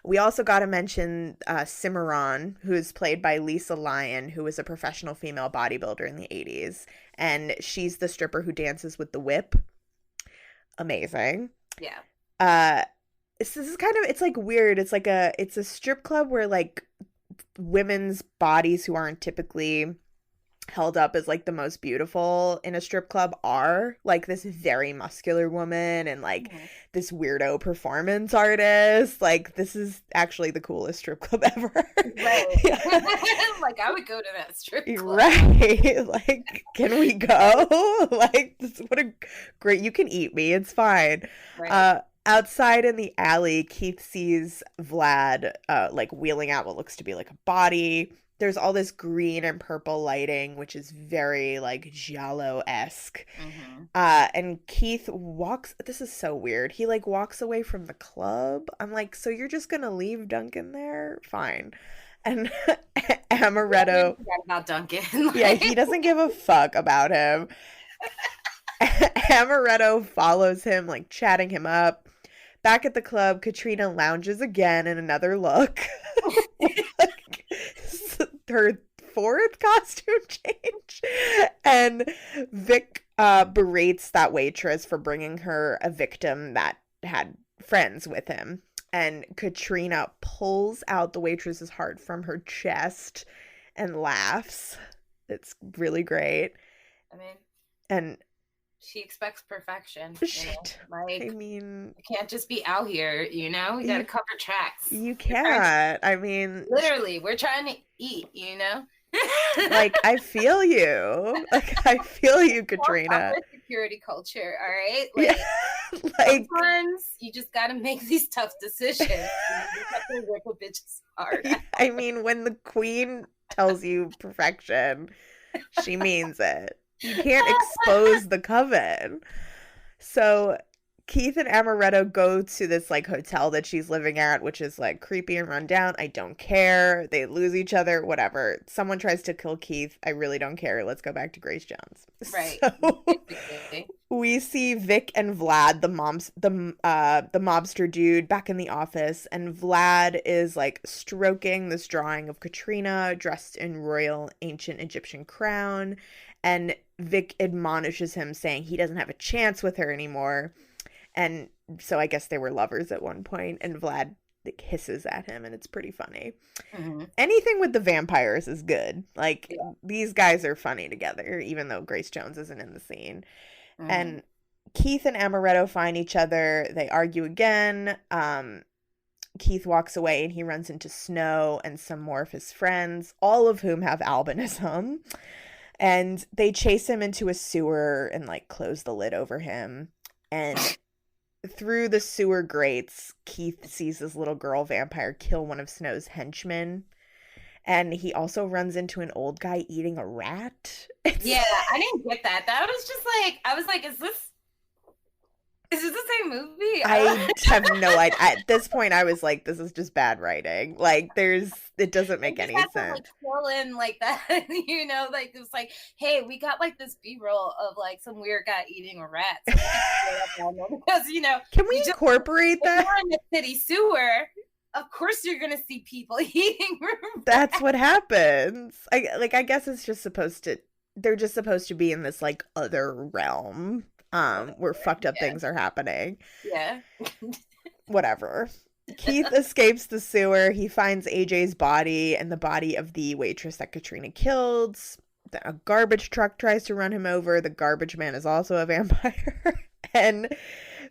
We also got to mention Cimarron, who is played by Lisa Lyon, who was a professional female bodybuilder in the 80s. And she's the stripper who dances with the whip. Amazing. Yeah. This is kind of, it's like weird. It's a strip club where like women's bodies who aren't typically held up as like the most beautiful in a strip club are like this very muscular woman and like this weirdo performance artist. Like, this is actually the coolest strip club ever. Right. Like, I would go to that strip club. Right. Like, can we go? Like, what a great, you can eat me, it's fine. Right. Outside in the alley, Keith sees Vlad like wheeling out what looks to be like a body. There's all this green and purple lighting, which is very like giallo-esque. And Keith walks, this is so weird. He like walks away from the club. I'm like, so you're just gonna leave Duncan there? Fine. And Amaretto, about Duncan. Yeah, he doesn't give a fuck about him. Amaretto follows him, like chatting him up. Back at the club, Katrina lounges again in another look. Her fourth costume change. And Vic berates that waitress for bringing her a victim that had friends with him. And Katrina pulls out the waitress's heart from her chest and laughs. It's really great. I mean, and she expects perfection. Shit. Like, I mean, you can't just be out here, you know? You gotta cover tracks. You can't. I mean, literally, we're trying to eat, you know? Like, I feel you. Like, I feel you, Katrina. Security culture, all right? Like, yeah. Like, sometimes you just gotta make these tough decisions. You have to rip a bitch's heart. I mean, when the queen tells you perfection, she means it. You can't expose the coven. So Keith and Amaretto go to this like hotel that she's living at, which is like creepy and run down. I don't care. They lose each other, whatever. Someone tries to kill Keith. I really don't care. Let's go back to Grace Jones. Right. So we see Vic and Vlad, the mobster dude, back in the office, and Vlad is like stroking this drawing of Katrina dressed in royal ancient Egyptian crown, and Vic admonishes him, saying he doesn't have a chance with her anymore. And so I guess they were lovers at one point, and Vlad like, hisses at him, and it's pretty funny. Anything with the vampires is good. Like, these guys are funny together, even though Grace Jones isn't in the scene. And Keith and Amaretto find each other. They argue again. Keith walks away, and he runs into Snow and some more of his friends, all of whom have albinism. And they chase him into a sewer and, like, close the lid over him. And through the sewer grates, Keith sees this little girl vampire kill one of Snow's henchmen. And he also runs into an old guy eating a rat. Yeah, I didn't get that. That was just like, I was like, is this... Is this the same movie? I have no idea. At this point, I was like, this is just bad writing. Like, it doesn't make any sense. To, like, fill in like that, you know, like it was like, hey, we got like this B-roll of like some weird guy eating a rat. Because, you know, can we incorporate that? You're in the city sewer. Of course, you're gonna see people eating rats. That's what happens. I guess it's just they're just supposed to be in this like other realm. Where fucked up things are happening. Yeah. Whatever. Keith escapes the sewer. He finds AJ's body and the body of the waitress that Katrina killed. A garbage truck tries to run him over. The garbage man is also a vampire. And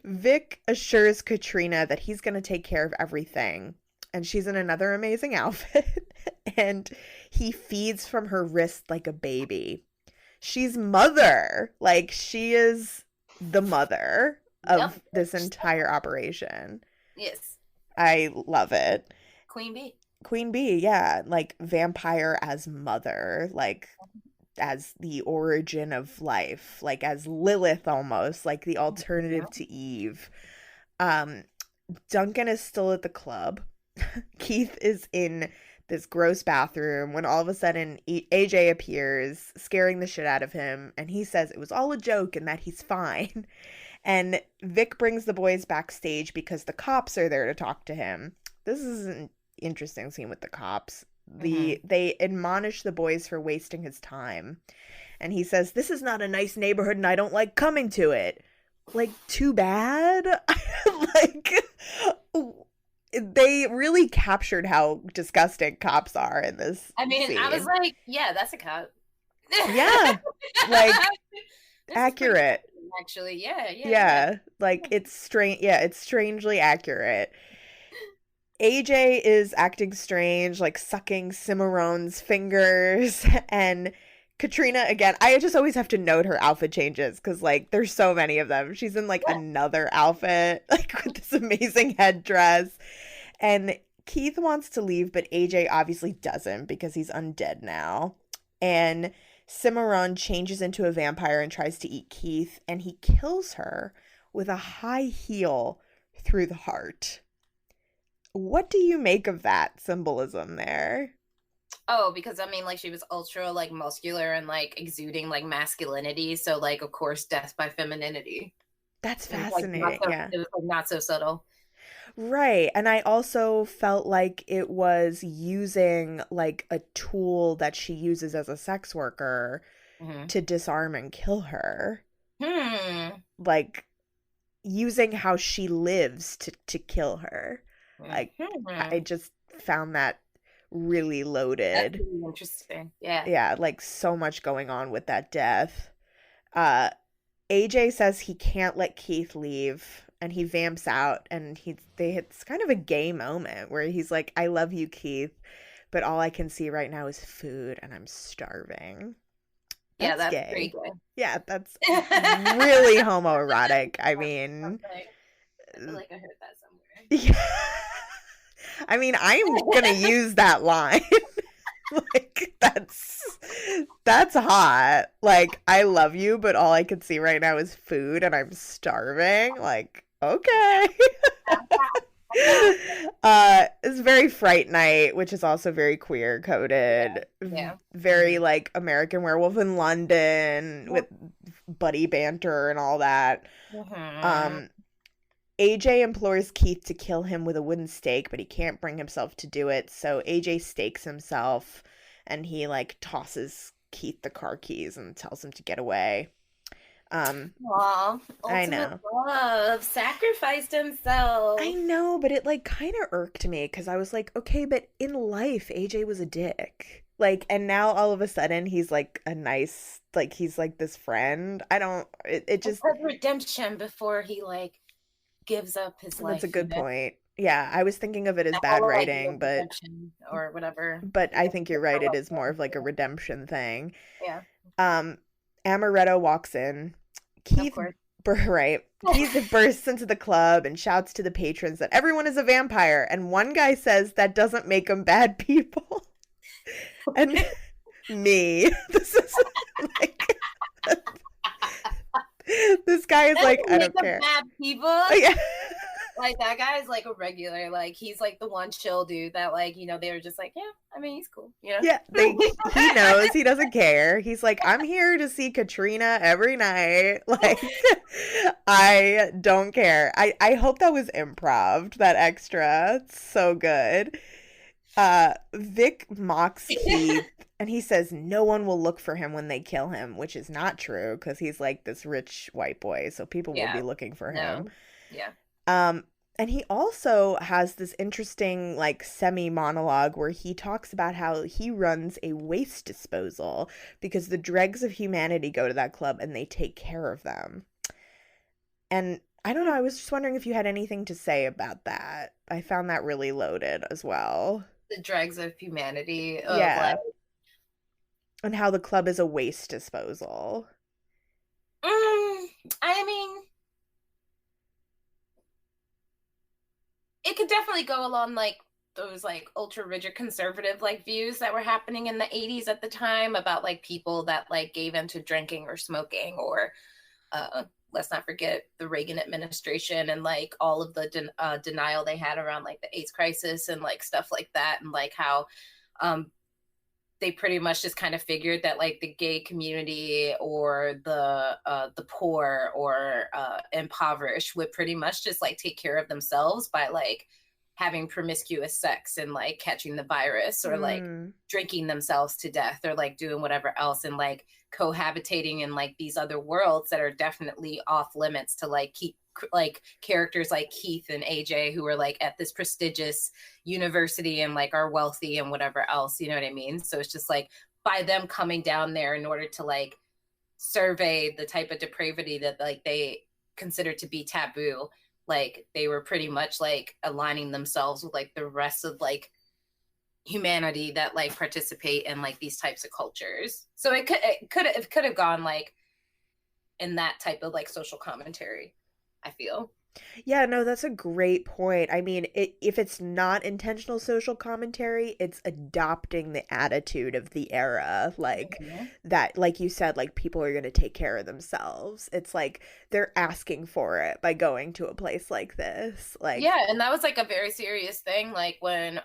Vic assures Katrina that he's going to take care of everything. And she's in another amazing outfit. And he feeds from her wrist like a baby. She's mother. Like, she is the mother of this entire operation. Yes. I love it. Queen Bee, yeah. Like, vampire as mother. Like, as the origin of life. Like, as Lilith almost. Like, the alternative to Eve. Duncan is still at the club. Keith is in this gross bathroom when all of a sudden AJ appears, scaring the shit out of him, and he says it was all a joke and that he's fine. And Vic brings the boys backstage because the cops are there to talk to him. This is an interesting scene with the cops. They admonish the boys for wasting his time. And he says, "This is not a nice neighborhood and I don't like coming to it." Like, too bad? Like, they really captured how disgusting cops are in this scene. I was like, yeah, that's a cop. Yeah. Like, accurate. Actually, yeah. Yeah. Like, it's strange. Yeah, it's strangely accurate. AJ is acting strange, like sucking Cimarron's fingers. And Katrina, again, I just always have to note her outfit changes because, like, there's so many of them. She's in, like, another outfit, like, with this amazing headdress. And Keith wants to leave, but AJ obviously doesn't because he's undead now. And Cimarron changes into a vampire and tries to eat Keith, and he kills her with a high heel through the heart. What do you make of that symbolism there? Oh, because I mean, like, she was ultra, like, muscular and, like, exuding, like, masculinity. So, like, of course, death by femininity. That's fascinating. It was, like, not so subtle. Right. And I also felt like it was using, like, a tool that she uses as a sex worker to disarm and kill her. Like, using how she lives to kill her. Like, I just found that really loaded. That's really interesting. Yeah. Yeah, like, so much going on with that death. AJ says he can't let Keith leave, and he vamps out, and it's kind of a gay moment where he's like, "I love you, Keith, but all I can see right now is food, and I'm starving." That's gay. Pretty good. Yeah, that's really homoerotic. I mean, I feel like I heard that somewhere. Yeah. I mean, I'm gonna use that line. Like, that's hot. Like, I love you, but all I can see right now is food and I'm starving. Like, okay. It's very Fright Night, which is also very queer coded. Yeah. Very, like, American Werewolf in London with buddy banter and all that. AJ implores Keith to kill him with a wooden stake, but he can't bring himself to do it. So AJ stakes himself, and he, like, tosses Keith the car keys and tells him to get away. Aw, I know. Love sacrificed himself. I know, but it, like, kind of irked me because I was like, okay, but in life, AJ was a dick. Like, and now all of a sudden he's, like, a nice, like, he's, like, this friend. It just... redemption before he, like, gives up his life. That's a good point. Yeah, I was thinking of it as bad writing, but or whatever. But I think you're right. It is more of like a redemption thing. Yeah. Amaretto walks in. Keith, right? Keith bursts into the club and shouts to the patrons that everyone is a vampire, and one guy says that doesn't make them bad people. And me, this is like. This guy is like, I don't care. Bad people. Yeah. Like, that guy is like a regular. Like, he's like the one chill dude that, like, you know, they were just like, yeah, I mean, he's cool, you know? Yeah, he knows. He doesn't care. He's like, I'm here to see Katrina every night. Like, I don't care. I hope that was improv, that extra. It's so good. Vic mocks Keith, and he says no one will look for him when they kill him, which is not true, because he's like this rich white boy, so people will be looking for him. Yeah. And he also has this interesting, like, semi-monologue where he talks about how he runs a waste disposal because the dregs of humanity go to that club and they take care of them. And I don't know, I was just wondering if you had anything to say about that. I found that really loaded as well. The dregs of humanity. Yeah. And how the club is a waste disposal. I mean, it could definitely go along like those like ultra rigid conservative like views that were happening in the 80s at the time about like people that like gave into drinking or smoking, or let's not forget the Reagan administration and like all of the denial they had around like the AIDS crisis and like stuff like that, and like how they pretty much just kind of figured that like the gay community or the poor or impoverished would pretty much just like take care of themselves by like having promiscuous sex and like catching the virus or like drinking themselves to death or like doing whatever else, and like cohabitating in like these other worlds that are definitely off limits to like keep like characters like Keith and AJ who are like at this prestigious university and like are wealthy and whatever else, you know what I mean? So it's just like by them coming down there in order to like survey the type of depravity that like they consider to be taboo, like they were pretty much like aligning themselves with like the rest of like humanity that like participate in like these types of cultures. So it could have gone like in that type of like social commentary, I feel. Yeah, no, that's a great point. I mean, if it's not intentional social commentary, it's adopting the attitude of the era, like that, like you said, like people are going to take care of themselves. It's like they're asking for it by going to a place like this. Like, yeah, and that was like a very serious thing. Like when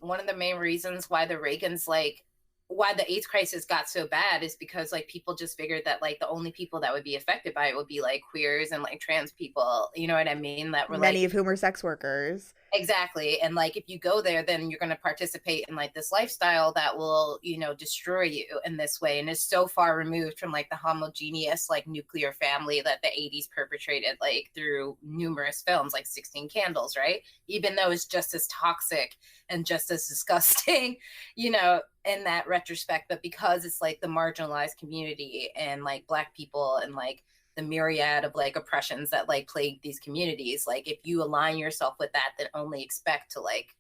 one of the main reasons why the Reagans like why the AIDS crisis got so bad is because like people just figured that like the only people that would be affected by it would be like queers and like trans people, you know what I mean, that were many like, of whom are sex workers. Exactly. And like if you go there, then you're going to participate in like this lifestyle that will, you know, destroy you in this way, and is so far removed from like the homogeneous like nuclear family that the 80s perpetrated like through numerous films like 16 Candles, right? Even though it's just as toxic and just as disgusting, you know, in that retrospect, but because it's like the marginalized community and like Black people and like the myriad of like oppressions that like plague these communities, like if you align yourself with that, then only expect to like,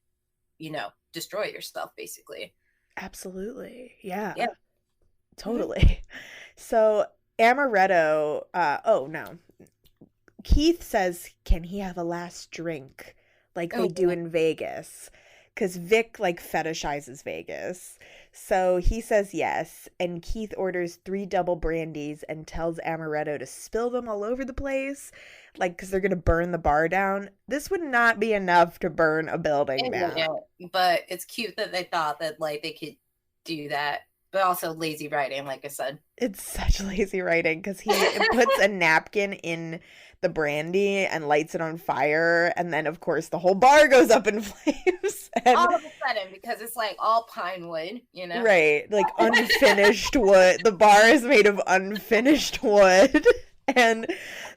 you know, destroy yourself basically. Absolutely. Yeah. Totally. Mm-hmm. So Amaretto, Keith says, can he have a last drink like they do in Vegas? Because Vic like fetishizes Vegas. So he says yes, and Keith orders 3 double brandies and tells Amaretto to spill them all over the place, like, because they're going to burn the bar down. This would not be enough to burn a building down. Yeah, but it's cute that they thought that like they could do that, but also lazy writing, like I said. It's such lazy writing, because he puts a napkin in the brandy and lights it on fire, and then of course the whole bar goes up in flames. And, all of a sudden, because it's like all pine wood, you know? Right, like unfinished wood. The bar is made of unfinished wood, and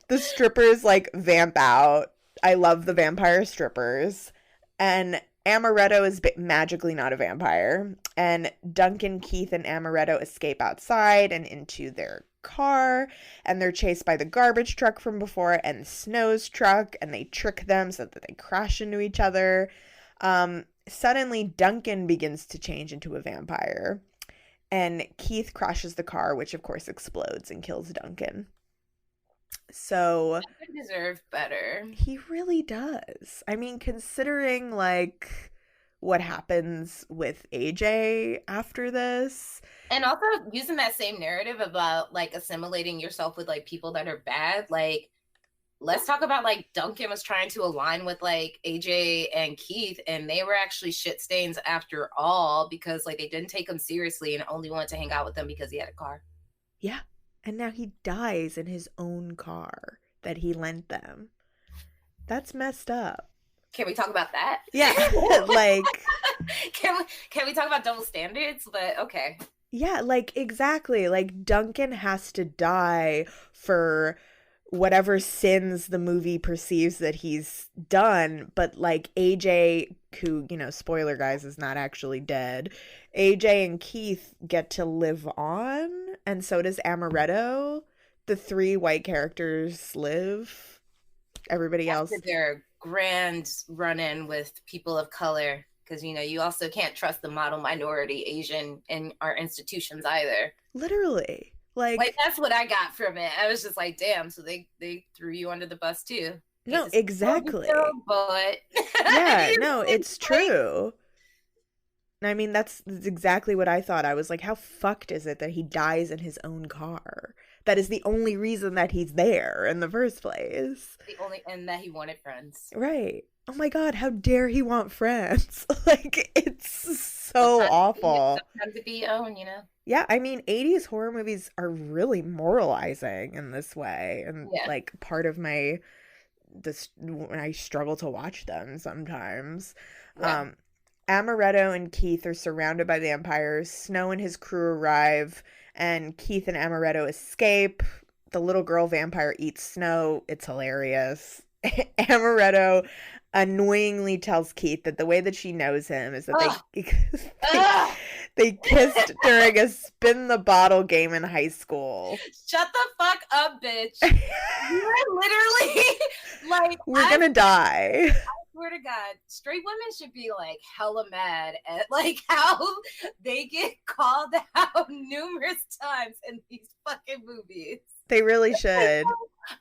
the strippers like vamp out. I love the vampire strippers. And Amaretto is magically not a vampire. And Duncan, Keith, and Amaretto escape outside and into their car, and they're chased by the garbage truck from before and Snow's truck, and they trick them so that they crash into each other. Suddenly Duncan begins to change into a vampire, and Keith crashes the car, which of course explodes and kills Duncan. So he deserved better. He really does. I mean, considering like what happens with AJ after this, and also using that same narrative about like assimilating yourself with like people that are bad, like let's talk about like Duncan was trying to align with like AJ and Keith, and they were actually shit stains after all because like they didn't take him seriously and only wanted to hang out with them because he had a car. Yeah. And now he dies in his own car that he lent them. That's messed up. Can we talk about that? Yeah. Like, can we talk about double standards? But okay. Yeah, like exactly. Like Duncan has to die for whatever sins the movie perceives that he's done, but like AJ, who, you know, spoiler guys, is not actually dead. AJ and Keith get to live on, and so does Amaretto. The 3 white characters live. Everybody else. After their grand run-in with people of color, because, you know, you also can't trust the model minority Asian in our institutions either. Literally. Like that's what I got from it. I was just like, damn, so they threw you under the bus too. No, exactly. But yeah, no, it's true. I mean, that's exactly what I thought. I was like, how fucked is it that he dies in his own car? That is the only reason that he's there in the first place. And that he wanted friends. Right. Oh my God, how dare he want friends? Like, it's so awful. Sometimes to be owned, you know? Yeah, I mean, 80s horror movies are really moralizing in this way. And, like, part of when I struggle to watch them sometimes. Yeah. Amaretto and Keith are surrounded by vampires. Snow and his crew arrive, and Keith and Amaretto escape. The little girl vampire eats Snow. It's hilarious. Amaretto annoyingly tells Keith that the way that she knows him is that they kissed during a spin the bottle game in high school. Shut the fuck up, bitch. You're literally like, we're gonna die. I swear to God, straight women should be like hella mad at like how they get called out numerous times in these fucking movies. They really should.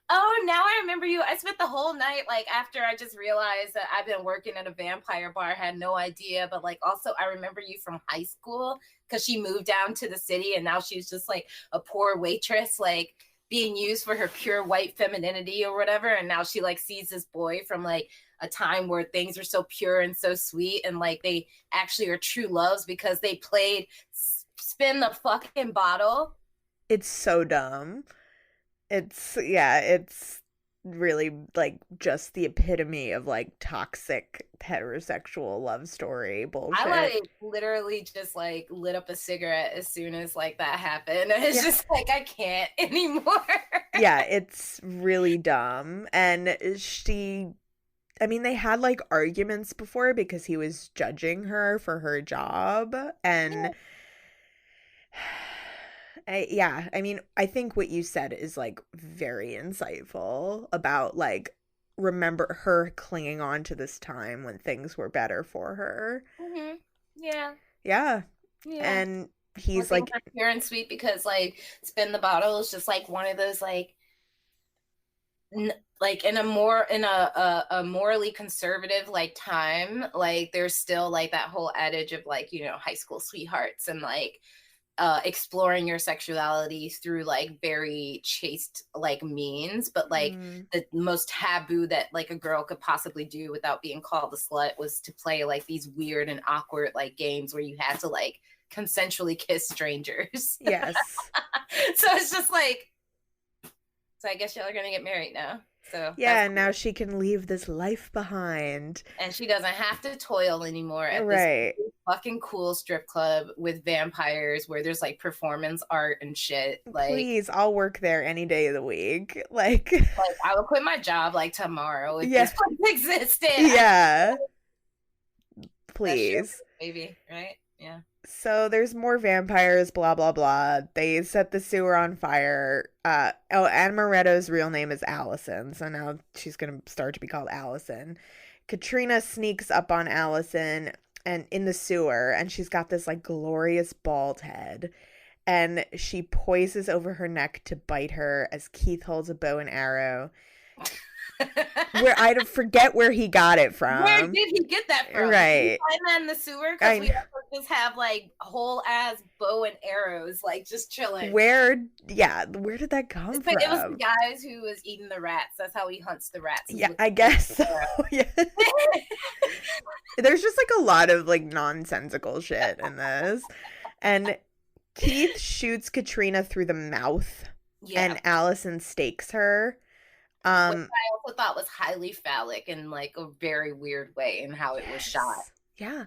Oh, now I remember you. I spent the whole night, like, after I just realized that I've been working at a vampire bar. I had no idea. But, like, also, I remember you from high school because she moved down to the city and now she's just, like, a poor waitress, like, being used for her pure white femininity or whatever. And now she, like, sees this boy from, like, a time where things are so pure and so sweet. And, like, they actually are true loves because they played Spin the Fucking Bottle. It's so dumb. It's really like just the epitome of like toxic heterosexual love story bullshit. I like literally just like lit up a cigarette as soon as like that happened. It's just like I can't anymore. Yeah, it's really dumb. And I mean, they had like arguments before because he was judging her for her job, and I mean, I think what you said is like very insightful about like remember her clinging on to this time when things were better for her. Mm-hmm. Yeah. Yeah. And he's like pure and sweet because like Spin the Bottle is just like one of those like in a morally conservative like time, like there's still like that whole adage of like, you know, high school sweethearts and like exploring your sexuality through like very chaste like means, but like the most taboo that like a girl could possibly do without being called a slut was to play like these weird and awkward like games where you had to like consensually kiss strangers. Yes. So it's just like, so I guess y'all are gonna get married now. So yeah, and now she can leave this life behind, and she doesn't have to toil anymore at right. this fucking cool strip club with vampires where there's like performance art and shit. Like, please, I'll work there any day of the week. Like I will quit my job like tomorrow if this place existed. Yeah, please, baby, right? Yeah. So there's more vampires, blah, blah, blah. They set the sewer on fire. Amaretto's real name is Allison, so now she's going to start to be called Allison. Katrina sneaks up on Allison and in the sewer, and she's got this, like, glorious bald head. And she poises over her neck to bite her as Keith holds a bow and arrow. Where I forget where he got it from. Where did he get that from? Right. Did he find that in the sewer? Because we also just have like whole ass bow and arrows, like just chilling. Where did that come from? It was the guys who was eating the rats. That's how he hunts the rats. Yeah, I guess so. Yeah. There's just like a lot of like nonsensical shit in this. And Keith shoots Katrina through the mouth, and Allison stakes her. Which I also thought was highly phallic in like a very weird way in how it was shot. Yeah.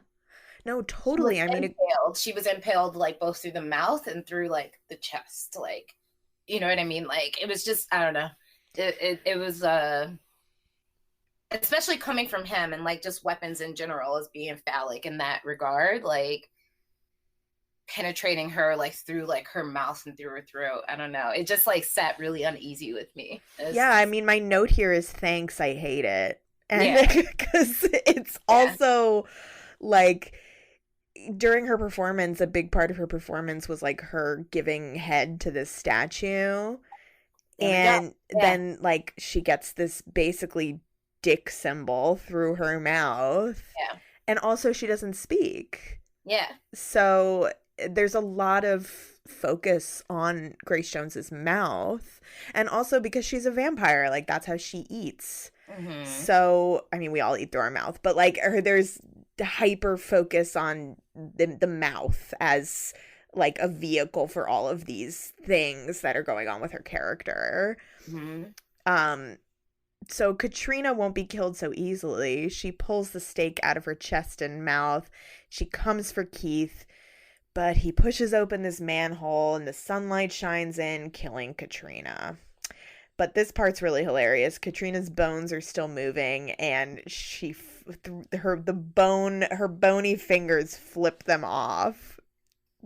No, totally. She was impaled like both through the mouth and through like the chest. Like, you know what I mean? Like it was just, I don't know. It was especially coming from him and like just weapons in general as being phallic in that regard, like penetrating her like through like her mouth and through her throat. I don't know. It just like sat really uneasy with me. I mean, my note here is thanks, I hate it. And because it's also like during her performance, a big part of her performance was like her giving head to this statue. And then like she gets this basically dick symbol through her mouth. Yeah. And also she doesn't speak. Yeah. So there's a lot of focus on Grace Jones's mouth, and also because she's a vampire, like that's how she eats. Mm-hmm. So I mean, we all eat through our mouth, but like there's hyper focus on the mouth as like a vehicle for all of these things that are going on with her character. Mm-hmm. So Katrina won't be killed so easily. She pulls the stake out of her chest and mouth. She comes for Keith, but he pushes open this manhole and the sunlight shines in, killing Katrina. But this part's really hilarious. Katrina's bones are still moving, and her bony fingers flip them off.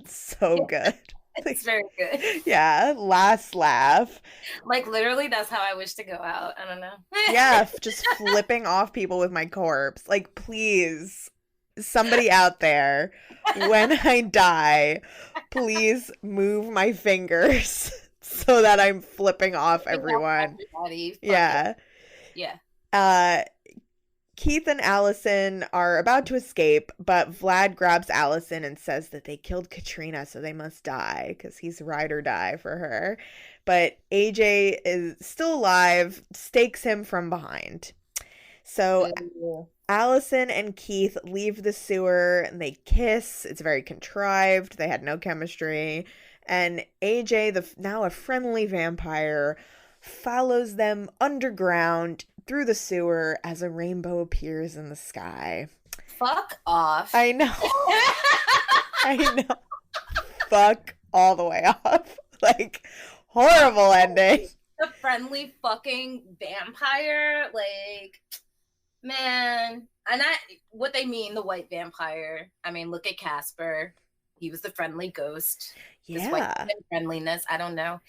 So good. It's very good. Yeah, last laugh. Like literally, that's how I wish to go out. I don't know. Yeah, just flipping off people with my corpse. Like, please, somebody out there, when I die, please move my fingers so that I'm flipping off everyone. Yeah. Yeah. Keith and Allison are about to escape, but Vlad grabs Allison and says that they killed Katrina, so they must die, because he's ride or die for her. But AJ is still alive, stakes him from behind. So Allison and Keith leave the sewer, and they kiss. It's very contrived. They had no chemistry. And AJ, now a friendly vampire, follows them underground through the sewer as a rainbow appears in the sky. Fuck off. I know. I know. Fuck all the way off. Like, horrible ending. The friendly fucking vampire, like, man. And what they mean, the white vampire. I mean, look at Casper. He was the friendly ghost. Yeah. Friendliness. I don't know.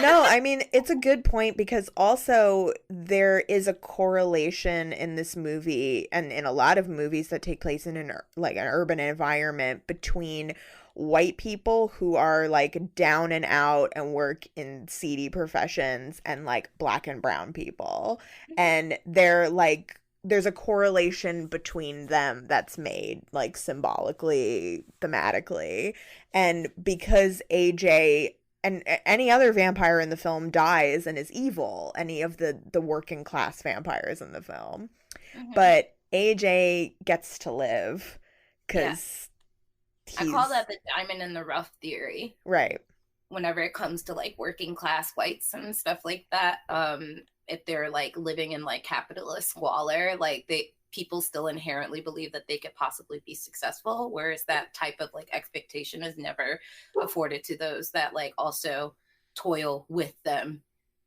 No, I mean, it's a good point, because also there is a correlation in this movie and in a lot of movies that take place in an urban environment between white people who are like down and out and work in seedy professions and like black and brown people. And they're like, there's a correlation between them that's made like symbolically, thematically. And because AJ and any other vampire in the film dies and is evil, any of the working class vampires in the film, but AJ gets to live because I call that the diamond in the rough theory. Right. Whenever it comes to like working class whites and stuff like that, if they're like living in like capitalist squalor, like people still inherently believe that they could possibly be successful, whereas that type of like expectation is never afforded to those that like also toil with them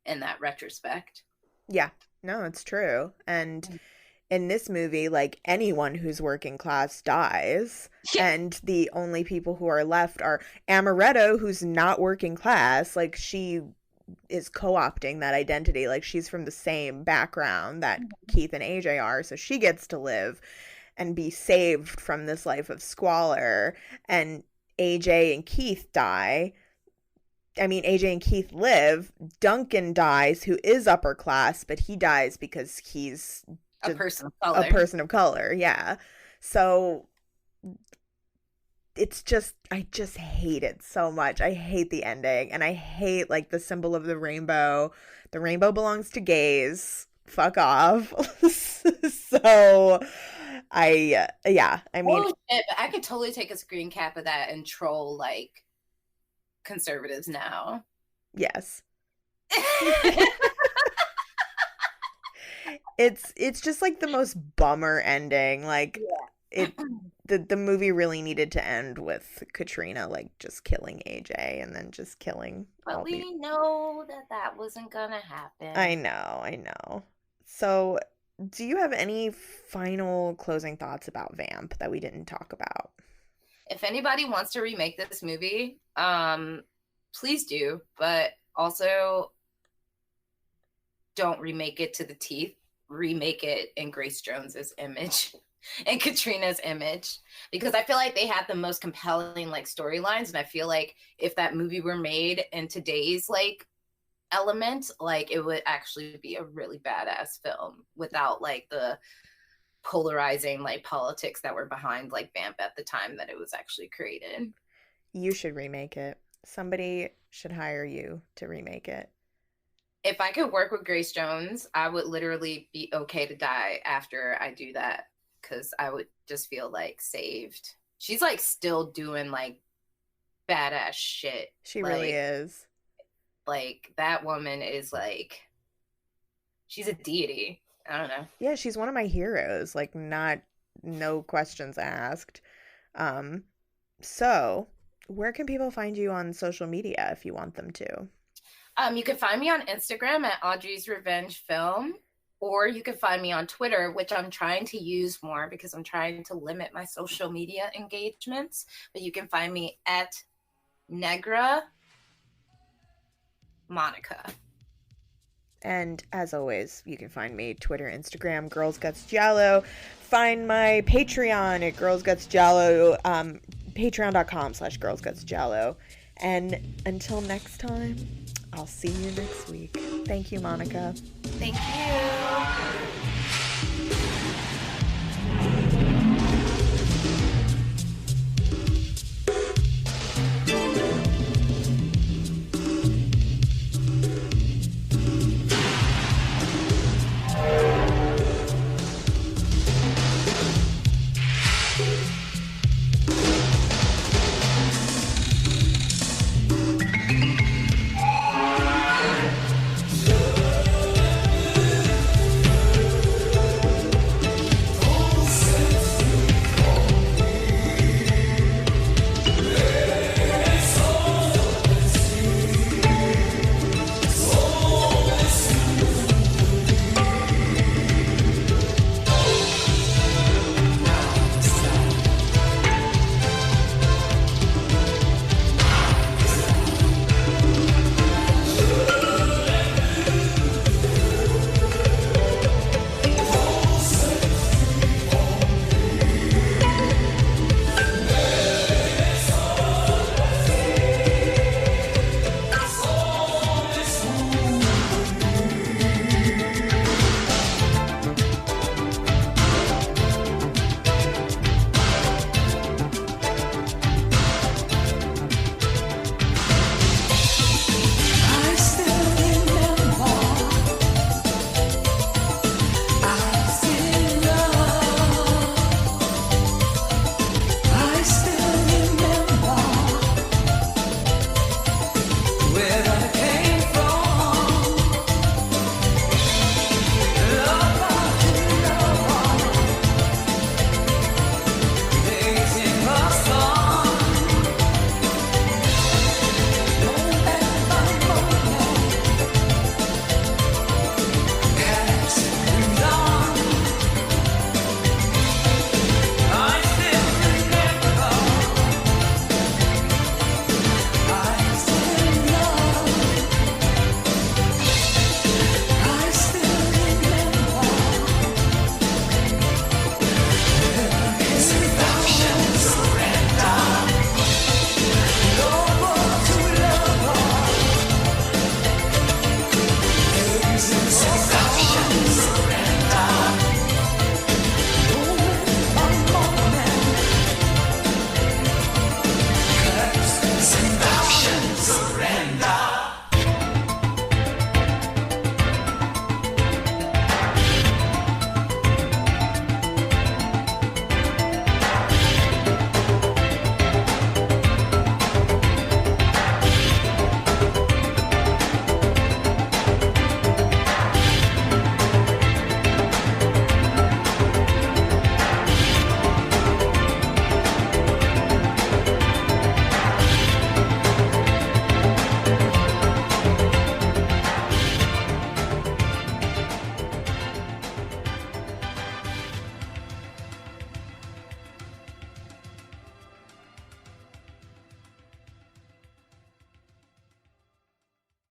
in that retrospect. Yeah, no, it's true. And in this movie, like, anyone who's working class dies, and the only people who are left are Amaretto, who's not working class. Like, she is co-opting that identity. Like, she's from the same background that Keith and AJ are, so she gets to live and be saved from this life of squalor. And AJ and Keith die, I mean, AJ and Keith live. Duncan dies, who is upper class, but he dies because he's a person of color. A person of color, yeah. So it's just, I just hate it so much. I hate the ending, and I hate, like, the symbol of the rainbow. The rainbow belongs to gays. Fuck off. So I mean, oh shit, but I could totally take a screen cap of that and troll, like, conservatives now. Yes. It's just, like, the most bummer ending. Like, the movie really needed to end with Katrina, like, just killing AJ and then just killing but we know that wasn't gonna happen. I know. So, do you have any final closing thoughts about Vamp that we didn't talk about? If anybody wants to remake this movie, please do, but also don't remake it to the teeth. Remake it in Grace Jones's image and Katrina's image, because I feel like they have the most compelling, like, storylines, and I feel like if that movie were made in today's, like, element, like, it would actually be a really badass film without, like, the polarizing, like, politics that were behind, like, Vamp at the time that it was actually created. You should remake it. Somebody should hire you to remake it. If I could work with Grace Jones, I would literally be okay to die after I do that, because I would just feel, like, saved. She's, like, still doing, like, badass shit. She like, really is. Like, that woman is, like, she's a deity. I don't know. Yeah, she's one of my heroes. Like, no questions asked. So, where can people find you on social media if you want them to? You can find me on Instagram at Audrey's Revenge Film, or you can find me on Twitter, which I'm trying to use more because I'm trying to limit my social media engagements. But you can find me at Negra Monika. And as always, you can find me Twitter, Instagram, Girls Guts Giallo. Find my Patreon at Girls Guts Giallo, patreon.com/Girls Guts Giallo. And until next time, I'll see you next week. Thank you, Monika. Thank you.